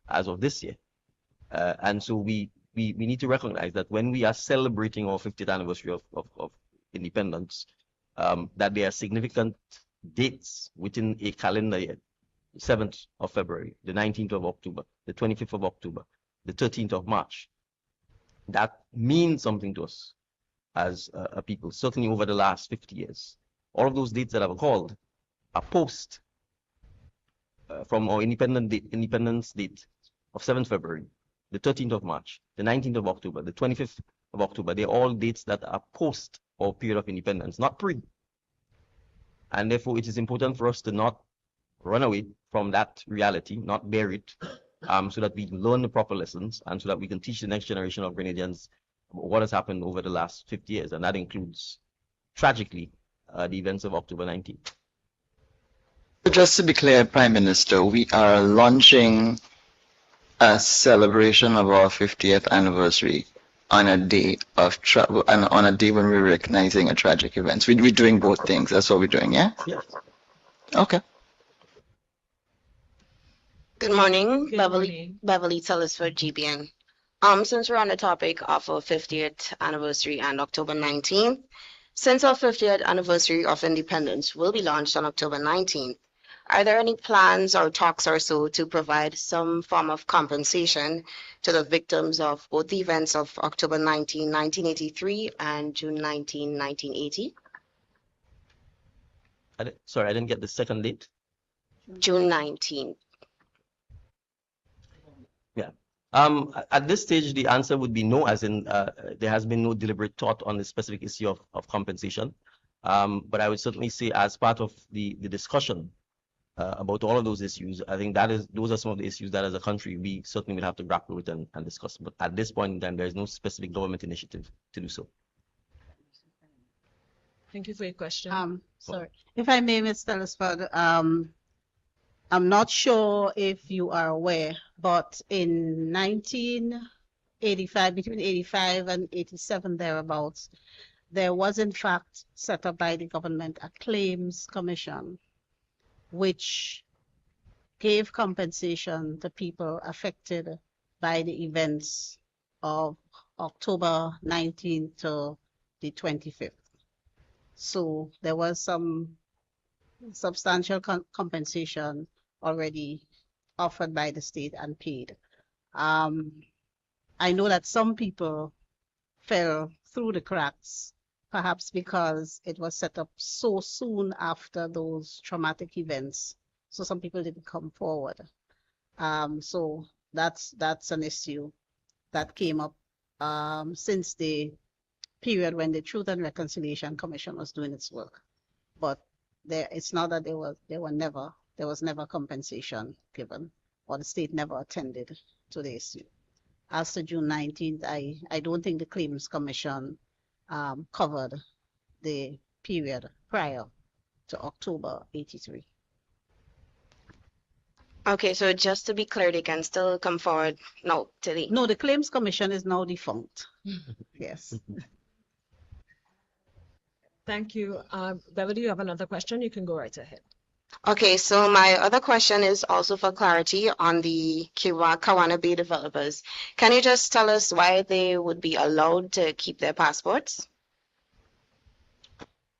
as of this year. And so we need to recognize that when we are celebrating our 50th anniversary of independence, that there are significant dates within a calendar year. 7th of February, the 19th of October, the 25th of October, the 13th of March. That means something to us as a people, certainly over the last 50 years. All of those dates that I've called are post from our independence date of 7th February, the 13th of March, the 19th of October, the 25th of October. They're all dates that are post our period of independence, not pre. And therefore, it is important for us to not run away from that reality, not bear it, so that we learn the proper lessons and so that we can teach the next generation of Grenadians what has happened over the last 50 years. And that includes, tragically, the events of October 19th. Just to be clear, Prime Minister, we are launching a celebration of our 50th anniversary on a day of travel and on a day when we're recognizing a tragic event. We're doing both things. That's what we're doing, yeah? Yes. Okay. Good morning, Good Beverly morning. Beverly Tellisford, GBN. Since we're on the topic of our 50th anniversary and October 19th, since our 50th anniversary of independence will be launched on October 19th, are there any plans or talks or so to provide some form of compensation to the victims of both the events of October 19, 1983 and June 19, 1980? Sorry, I didn't get the second date. June 19th. Yeah. At this stage, the answer would be no, as in there has been no deliberate thought on the specific issue of compensation. But I would certainly say, as part of the discussion about all of those issues, I think those are some of the issues that as a country we certainly will have to grapple with and discuss. But at this point in time, there is no specific government initiative to do so. Thank you for your question. Sorry, if I may, Ms. Tellisford, I'm not sure if you are aware, but in 1985, between 85 and 87 thereabouts, there was in fact set up by the government a claims commission, which gave compensation to people affected by the events of October 19th to the 25th. So there was some substantial compensation already offered by the state and paid. I know that some people fell through the cracks, perhaps because it was set up so soon after those traumatic events. So some people didn't come forward. So that's an issue that came up since the period when the Truth and Reconciliation Commission was doing its work. But it's not that there was never compensation given, or the state never attended to the issue. As to June 19th, I don't think the Claims Commission covered the period prior to October 83. Okay, so just to be clear, they can still come forward no today. No, the Claims Commission is now defunct. Yes. Thank you. Beverly, you have another question? You can go right ahead. Okay, so my other question is also for clarity on the Kawana Bay developers. Can you just tell us why they would be allowed to keep their passports?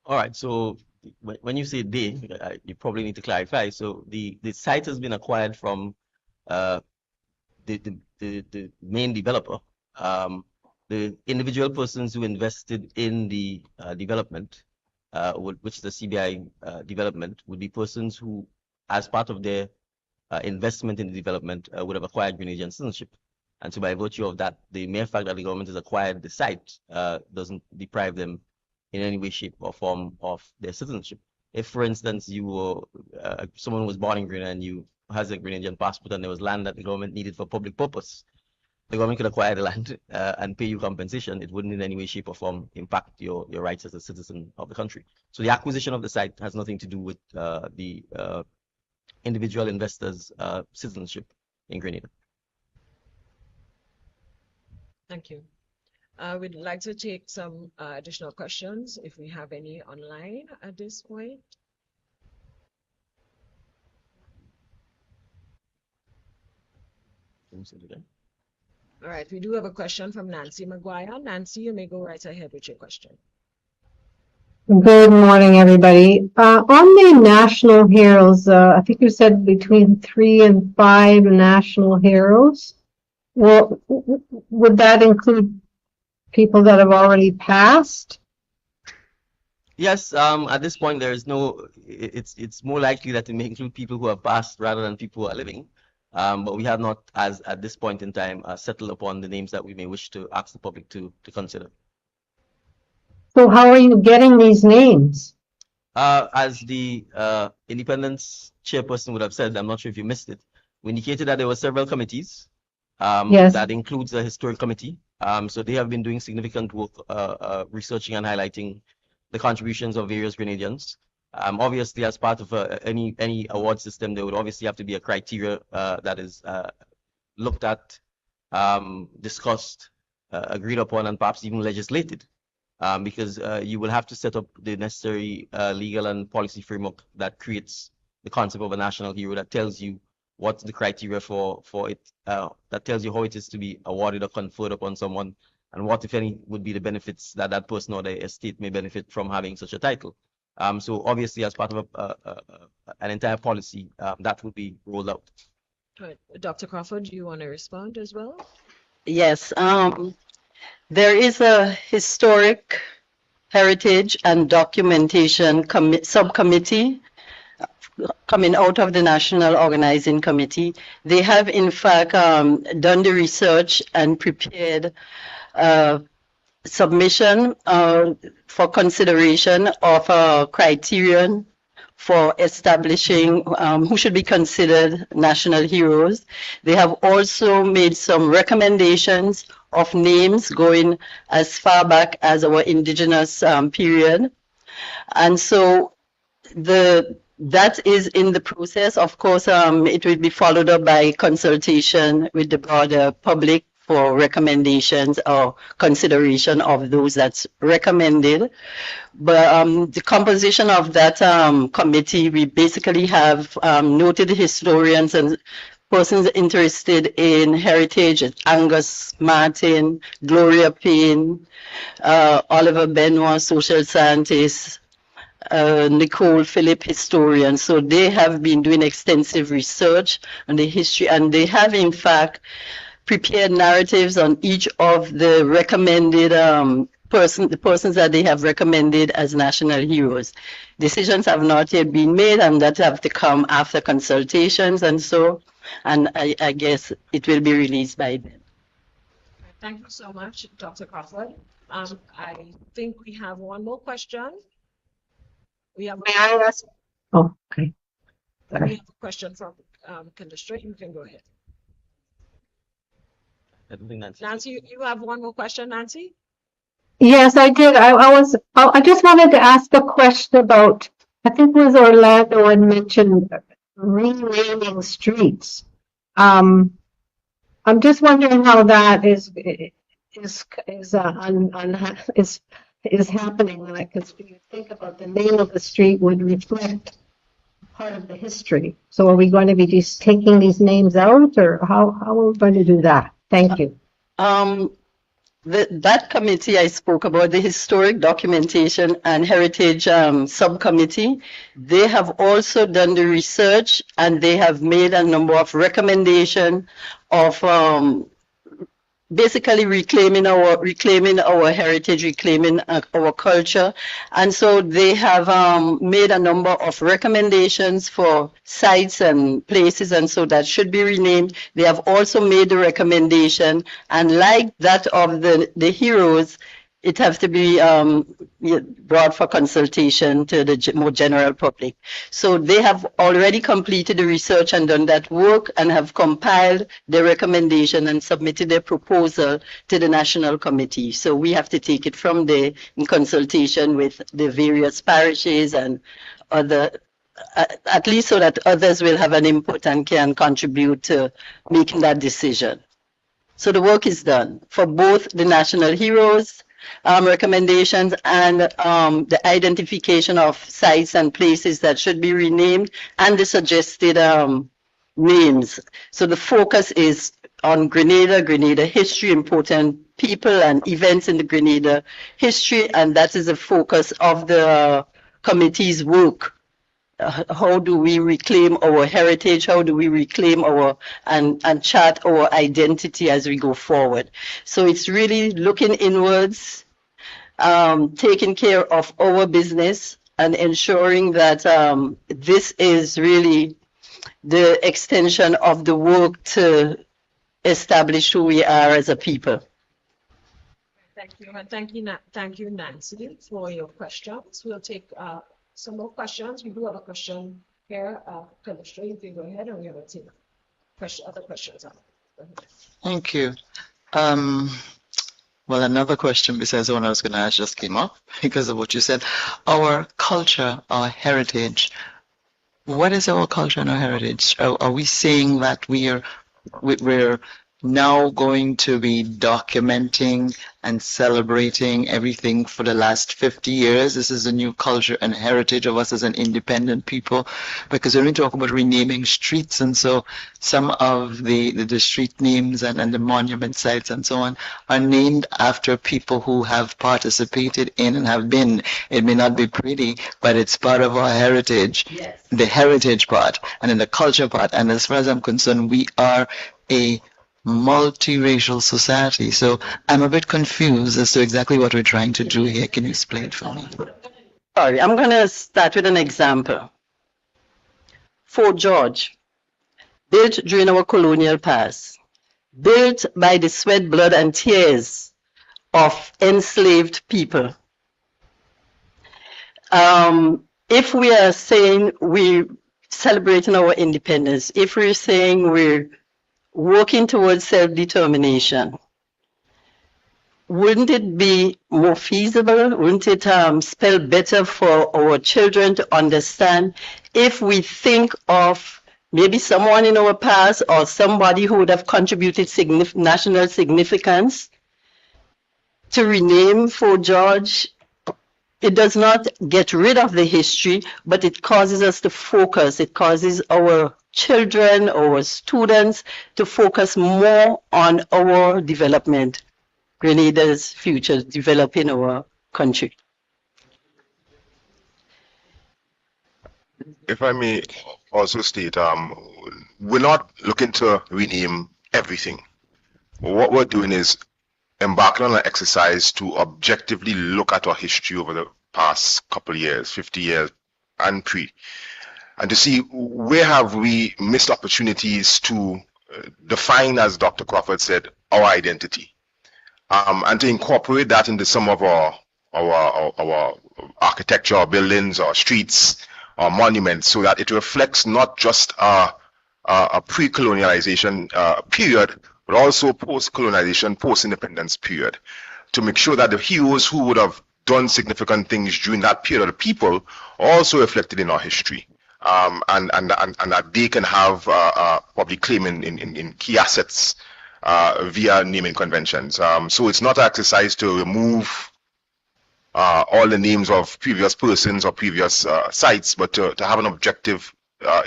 All right, so when you say they, you probably need to clarify. So the site has been acquired from uh, the main developer. The individual persons who invested in the development, which the CBI development, would be persons who, as part of their investment in the development, would have acquired Grenadian citizenship. And so by virtue of that, the mere fact that the government has acquired the site doesn't deprive them in any way, shape, or form of their citizenship. If, for instance, you were someone was born in Grenada and you has a Grenadian passport and there was land that the government needed for public purpose, the government could acquire the land and pay you compensation. It wouldn't in any way, shape, or form impact your rights as a citizen of the country. So the acquisition of the site has nothing to do with the individual investors' citizenship in Grenada. Thank you. We'd like to take some additional questions if we have any online at this point. All right, we do have a question from Nancy McGuire. Nancy, you may go right ahead with your question. Good morning, everybody. On the national heroes, I think you said between 3 and 5 national heroes. Well, would that include people that have already passed? Yes, at this point, there is no, it's more likely that it may include people who have passed rather than people who are living. But we have not, as at this point in time, settled upon the names that we may wish to ask the public to consider. So how are you getting these names? As the independence chairperson would have said, I'm not sure if you missed it, we indicated that there were several committees. Yes. That includes the historic committee. So they have been doing significant work researching and highlighting the contributions of various Grenadians. Obviously, as part of any award system, there would obviously have to be a criteria that is looked at, discussed, agreed upon, and perhaps even legislated. Because you will have to set up the necessary legal and policy framework that creates the concept of a national hero, that tells you what's the criteria for it, that tells you how it is to be awarded or conferred upon someone, and what, if any, would be the benefits that that person or their estate may benefit from having such a title. So obviously, as part of an entire policy, that will be rolled out. Right. Dr. Crawford, do you want to respond as well? Yes. There is a historic heritage and documentation subcommittee coming out of the National Organizing Committee. They have, in fact, done the research and prepared submission for consideration of a criterion for establishing who should be considered national heroes. They have also made some recommendations of names going as far back as our indigenous period. And so that is in the process. Of course, it will be followed up by consultation with the broader public for recommendations or consideration of those that's recommended. But the composition of that committee, we basically have noted historians and persons interested in heritage: Angus Martin, Gloria Payne, Oliver Benoit, social scientist, Nicole Phillip, historian. So they have been doing extensive research on the history, and they have in fact prepared narratives on each of the recommended the persons that they have recommended as national heroes. Decisions have not yet been made, and that have to come after consultations, and so, and I guess it will be released by then. Thank you so much, Dr. Crawford. I think we have one more question. We have. May I ask? Oh, okay. We have a question from Kendra. You can go ahead. I don't think Nancy. Nancy, you have one more question, Nancy? Yes, I did. I just wanted to ask a question about, I think it was Orlando and mentioned renaming streets. I'm just wondering how that is happening. Like, because you think about the name of the street would reflect part of the history. So are we going to be just taking these names out, or how are we going to do that? Thank you. that committee I spoke about, the Historic Documentation and Heritage Subcommittee, they have also done the research and they have made a number of recommendations of basically reclaiming our heritage, reclaiming our culture. And so they have made a number of recommendations for sites and places, and so that should be renamed. They have also made the recommendation, and like that of the heroes, it has to be brought for consultation to the more general public. So they have already completed the research and done that work and have compiled their recommendation and submitted their proposal to the National Committee. So we have to take it from there in consultation with the various parishes and other, at least so that others will have an input and can contribute to making that decision. So the work is done for both the national heroes recommendations and the identification of sites and places that should be renamed and the suggested names. So the focus is on Grenada history, important people and events in the Grenada history, and that is the focus of the committee's work. How do we reclaim our heritage? How do we reclaim our and chart our identity as we go forward? So it's really looking inwards, taking care of our business and ensuring that this is really the extension of the work to establish who we are as a people. Thank you, and thank you, Nancy, for your questions. We'll take some more questions. We do have a question here. Calistro, you can go ahead and we're going to take other questions. Thank you. Well, another question besides the one I was going to ask just came up because of what you said. Our culture, our heritage. What is our culture and our heritage? Are we saying that we're now going to be documenting and celebrating everything for the last 50 years? This is a new culture and heritage of us as an independent people, because when we talk about renaming streets, and so some of the street names and the monument sites and so on are named after people who have participated in and have been. It may not be pretty, but it's part of our heritage. Yes. The heritage part and then the culture part. And as far as I'm concerned, we are a multiracial society. So I'm a bit confused as to exactly what we're trying to do here. Can you explain it for me? Sorry, I'm going to start with an example. Fort George, built during our colonial past, built by the sweat, blood, and tears of enslaved people. If we are saying we're celebrating our independence, if we're saying we're working towards self-determination, wouldn't it be more feasible? Wouldn't it spell better for our children to understand if we think of maybe someone in our past or somebody who would have contributed national significance to rename Fort George? It does not get rid of the history, but it causes us to focus. It causes our children, our students to focus more on our development, Grenada's future, developing our country. If I may also state, we're not looking to rename everything. What we're doing is embarking on an exercise to objectively look at our history over the past couple of years, 50 years and pre, and to see where have we missed opportunities to define, as Dr. Crawford said, our identity, and to incorporate that into some of our architecture, our buildings, our streets, our monuments, so that it reflects not just a pre-colonialization period, but also post-colonization, post-independence period, to make sure that the heroes who would have done significant things during that period of the people are also reflected in our history, and that they can have public claim in key assets via naming conventions. So it's not an exercise to remove all the names of previous persons or previous sites, but to have an objective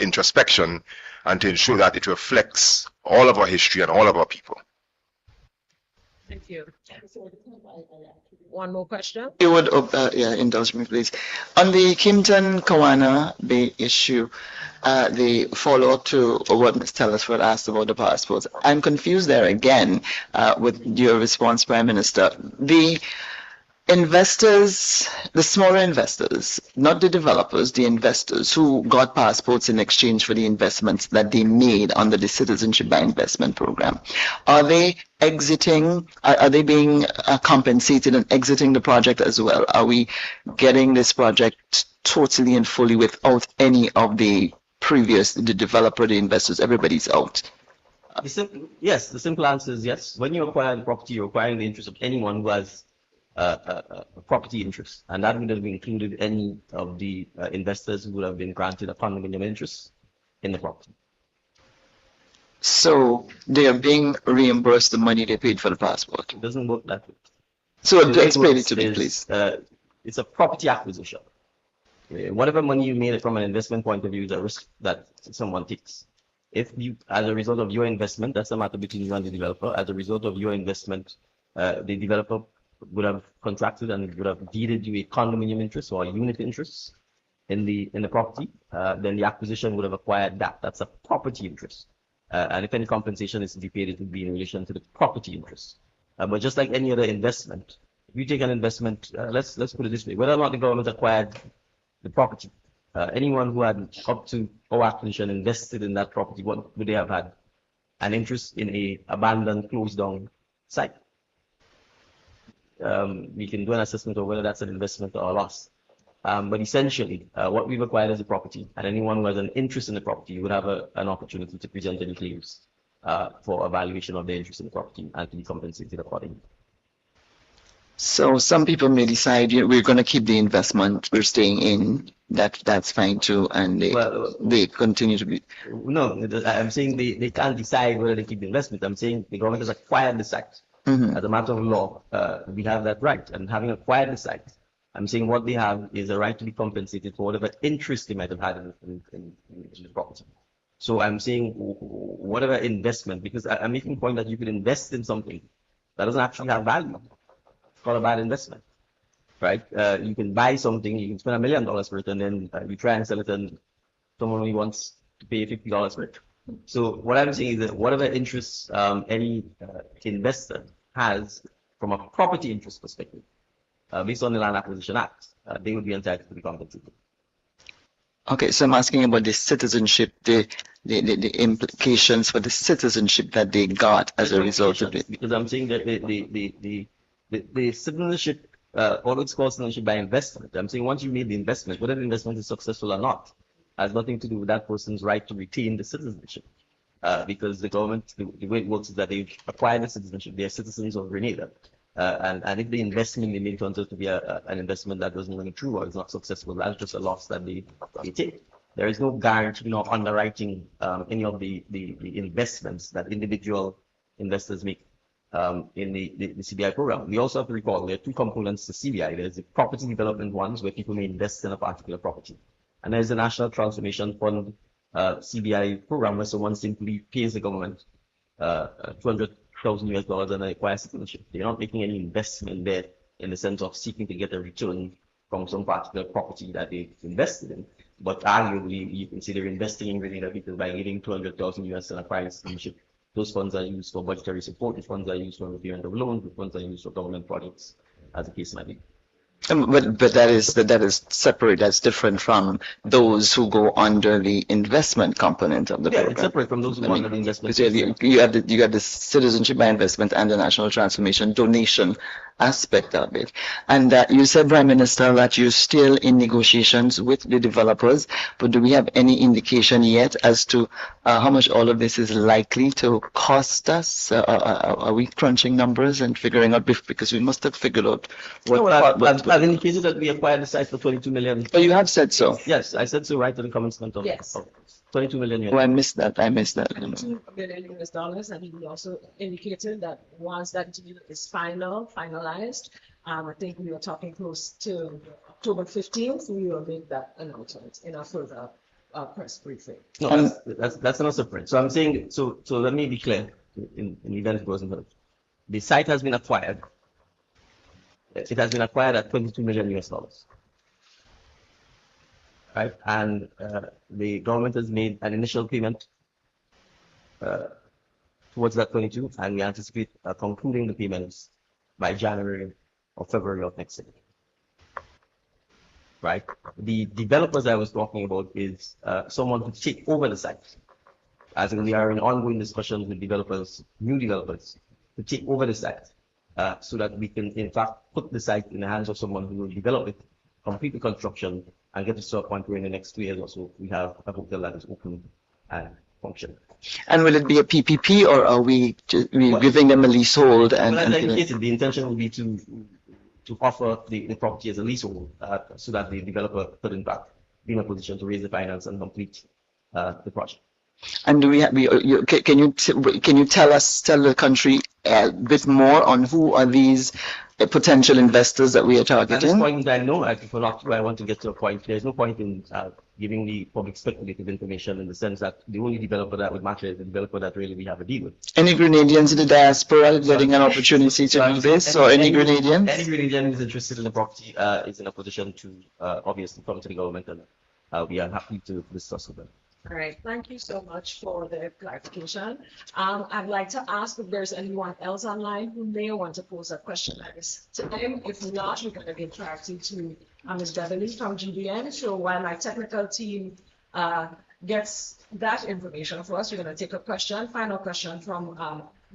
introspection and to ensure that it reflects all of our history and all of our people. Thank you. One more question. You would, indulge me, please. On the Kimpton Kawana Bay issue, the follow-up to what Ms. Telesford asked about the passports, I'm confused there again with your response, Prime Minister. The investors, the smaller investors, not the developers, the investors who got passports in exchange for the investments that they made under the Citizenship by Investment program, are they exiting? Are they being compensated and exiting the project as well? Are we getting this project totally and fully without any of the previous, the developer, the investors, everybody's out? Yes, the simple answer is yes. When you acquire the property, you're acquiring the interest of anyone who has a property interest, and that would have included any of the investors who would have been granted a condominium interest in the property. So they are being reimbursed the money they paid for the passport. It doesn't work that way. So explain it to me, please. It's a property acquisition. Whatever money you made from an investment point of view is a risk that someone takes. If you, as a result of your investment, that's a matter between you and the developer. As a result of your investment, the developer would have contracted and would have deeded you a condominium interest or a unit interest in the property, then the acquisition would have acquired that. That's a property interest. And if any compensation is to be paid, it would be in relation to the property interest. But just like any other investment, if you take an investment, let's put it this way: whether or not the government acquired the property, anyone who had up to our acquisition invested in that property, what would they have had? An interest in a abandoned, closed down site. We can do an assessment of whether that's an investment or a loss. But essentially, what we've acquired as a property, and anyone who has an interest in the property would have an opportunity to present any claims for evaluation of their interest in the property and to be compensated accordingly. So some people may decide, we're going to keep the investment, we're staying in. That's fine too, and they continue to be. No, I'm saying they can't decide whether they keep the investment. I'm saying the government has acquired the site. As a matter of law, we have that right. And having acquired the site, I'm saying what they have is a right to be compensated for whatever interest they might have had in the property. So I'm saying whatever investment, because I'm making the point that you could invest in something that doesn't actually have value. It's called a bad investment, right? You can buy something, you can spend $1 million for it, and then you try and sell it, and someone only wants to pay $50 for it. So what I'm saying is that whatever interest any investor has from a property interest perspective, based on the Land Acquisition Act, they would be entitled to be compensated. Okay, so I'm asking about the citizenship, the implications for the citizenship that they got as a result of it. Because I'm saying that the citizenship, although it's called citizenship by investment, I'm saying once you made the investment, whether the investment is successful or not, has nothing to do with that person's right to retain the citizenship. Because the government, the way it works is that they acquire the citizenship, they are citizens of Grenada. And if the investment they made turns out to be an investment that doesn't ring true or is not successful, that's just a loss that they take. There is no guarantee of underwriting any of the investments that individual investors make in the CBI program. We also have to recall there are two components to CBI. There's the property development ones where people may invest in a particular property. And there's the National Transformation Fund CBI program where someone simply pays the government $200,000 and they acquire citizenship. They're not making any investment there in the sense of seeking to get a return from some particular property that they invested in. But arguably, you can see they're investing in Grenada because by giving $200,000 and acquiring citizenship, those funds are used for budgetary support, the funds are used for repayment of loans, the funds are used for government projects, as the case might be. But that is separate. That's different from those who go under the investment component of the program. It's separate from those who go under the investment. You have the citizenship by investment and the national transformation donation aspect of it. And you said, Prime Minister, that you're still in negotiations with the developers. But do we have any indication yet as to how much all of this is likely to cost us? Are we crunching numbers and figuring out, because we must have figured out what. I've indicated that we acquired the site for $22 million. Oh, you have said so? Yes, I said so right in the commencement of Yes. $22 million. Oh, I missed that. $2 million US, and he also indicated that once that deal is finalized, I think we are talking close to October 15th. We will make that announcement in a further press briefing. No, that's not separate. So I'm saying, so let me be clear in the event it wasn't heard. The site has been acquired. It has been acquired at $22 million US, right? And the government has made an initial payment towards that 22, and we anticipate concluding the payments by January or February of next year. Right? The developers I was talking about is someone to take over the site. As in, we are in ongoing discussions with developers, new developers, to take over the site so that we can, in fact, put the site in the hands of someone who will develop it, complete the construction, and get to a point where in the next 2 years or so, we have a hotel that is open and functioning. And will it be a PPP, or are we giving them a leasehold? Well, as I indicated, the intention will be to offer the property as a leasehold so that the developer could, in fact, be in a position to raise the finance and complete the project. And do we have, can you tell the country a bit more on who are these potential investors that we are targeting? At this point in time, no. I want to get to a point. There's no point in giving the public speculative information, in the sense that the only developer that would matter is the developer that really we have a deal with. Any Grenadians in the diaspora getting an opportunity to do this, or any Grenadians? Any Grenadian who is interested in the property is in a position to obviously come to the government, and we are happy to discuss with them. All right, thank you so much for the clarification. I'd like to ask if there's anyone else online who may want to pose a question like this to him. If not, we're going to give clarity to Ms. Beverly from GBN. So while my technical team gets that information for us, we're going to take a question, final question from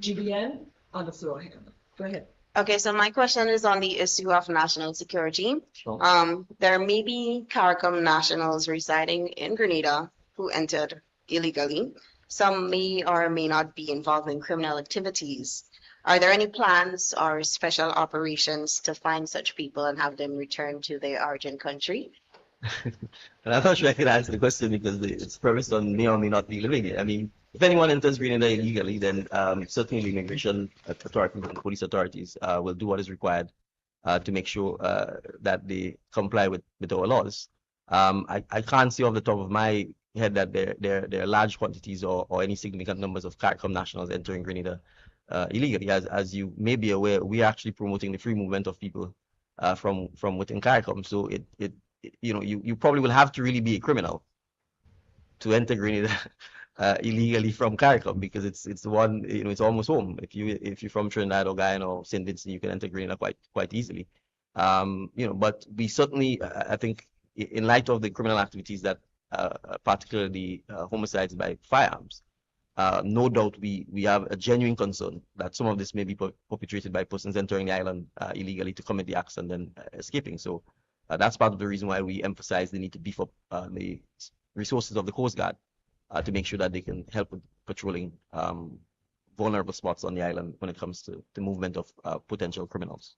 GBN on the floor here. Go ahead. Okay, so my question is on the issue of national security. Sure. There may be CARICOM nationals residing in Grenada who entered illegally. Some may or may not be involved in criminal activities. Are there any plans or special operations to find such people and have them return to their origin country? And I'm not sure I can answer the question because it's premised on may or may not be living here. I mean, if anyone enters Grenada illegally, then certainly the immigration authorities and police authorities will do what is required to make sure that they comply with our laws. I can't say off the top of my head that there are large quantities or any significant numbers of CARICOM nationals entering Grenada illegally. As you may be aware, we are actually promoting the free movement of people from within CARICOM. So you probably will have to really be a criminal to enter Grenada illegally from CARICOM, because it's the one, it's almost home. If you're from Trinidad or Guyana or St. Vincent, you can enter Grenada quite easily. But we certainly, I think, in light of the criminal activities that particularly homicides by firearms, no doubt we have a genuine concern that some of this may be perpetrated by persons entering the island illegally to commit the acts and then escaping. So that's part of the reason why we emphasize the need to beef up the resources of the Coast Guard to make sure that they can help with patrolling vulnerable spots on the island when it comes to the movement of potential criminals.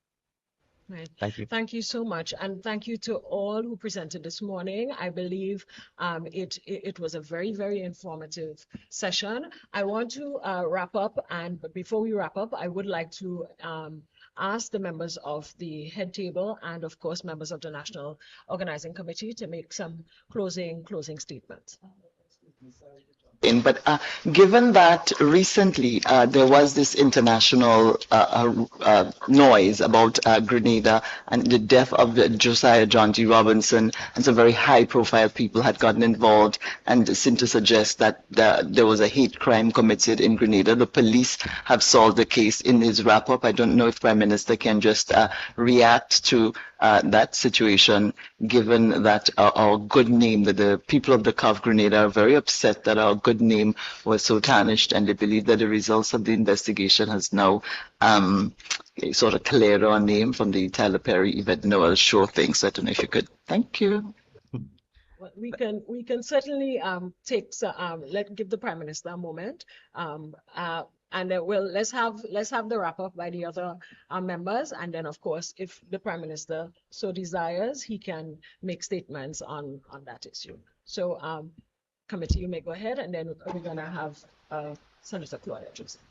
Right. Thank you. Thank you so much. And thank you to all who presented this morning. I believe it was a very, very informative session. I want to wrap up. And before we wrap up, I would like to ask the members of the head table and, of course, members of the National Organizing Committee to make some closing statements. But given that recently there was this international noise about Grenada and the death of Josiah John T. Robinson, and some very high-profile people had gotten involved and seemed to suggest that there was a hate crime committed in Grenada. The police have solved the case in his wrap-up. I don't know if Prime Minister can just react to that situation, given that our good name, that the people of the CAF Grenada are very upset that our good name was so tarnished, and they believe that the results of the investigation has now sort of cleared our name from the Tyler Perry Yvette Noel show thing. So I don't know if you could. Thank you. Well, we can certainly give the Prime Minister a moment. And then let's have the wrap up by the other members, and then of course, if the Prime Minister so desires, he can make statements on that issue. So, committee, you may go ahead, and then we're going to have Senator Claudia Joseph.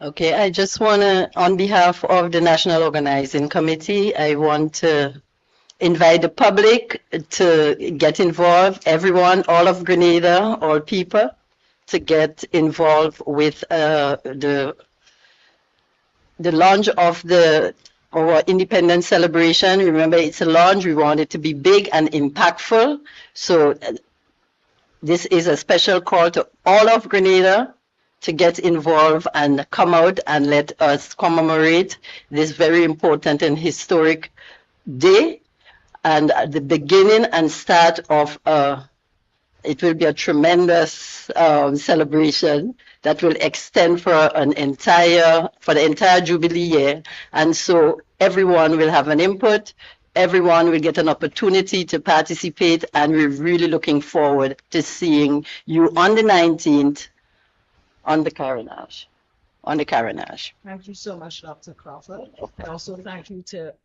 Okay, I just want to, on behalf of the National Organizing Committee, I want to invite the public to get involved. Everyone, all of Grenada, all people, to get involved with the the launch of our independence celebration. Remember, it's a launch. We want it to be big and impactful. So this is a special call to all of Grenada to get involved and come out and let us commemorate this very important and historic day, and at the beginning and start of it will be a tremendous celebration that will extend for the entire Jubilee year. And so everyone will have an input, everyone will get an opportunity to participate, and we're really looking forward to seeing you on the 19th on the Carenage. Thank you so much, Dr. Crawford. And also thank you to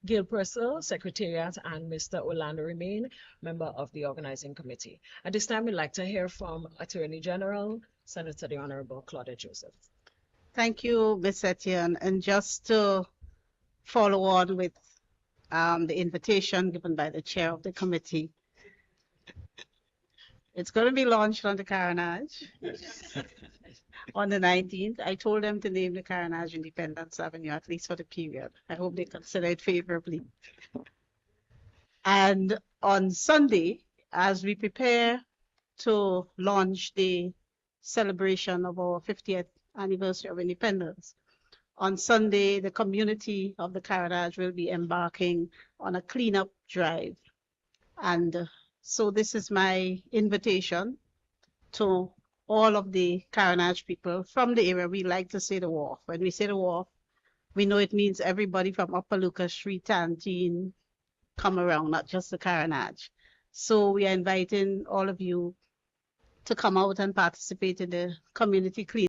Gail Purcell, Secretariat, and Mr. Orlando Remain, member of the organizing committee. At this time, we'd like to hear from Attorney General, Senator the Honorable Claudette Joseph. Thank you, Ms. Etienne. And just to follow on with the invitation given by the chair of the committee, it's going to be launched on the Carenage on the 19th. I told them to name the Carenage Independence Avenue, at least for the period. I hope they consider it favorably. And on Sunday, as we prepare to launch the celebration of our 50th anniversary of independence, on Sunday, the community of the Carenage will be embarking on a cleanup drive. And so this is my invitation to all of the Carenage people from the area. We like to say the wharf. When we say the wharf, we know it means everybody from Upper Lucas Street, Tantine, come around, not just the Carenage. So we are inviting all of you to come out and participate in the community cleanup.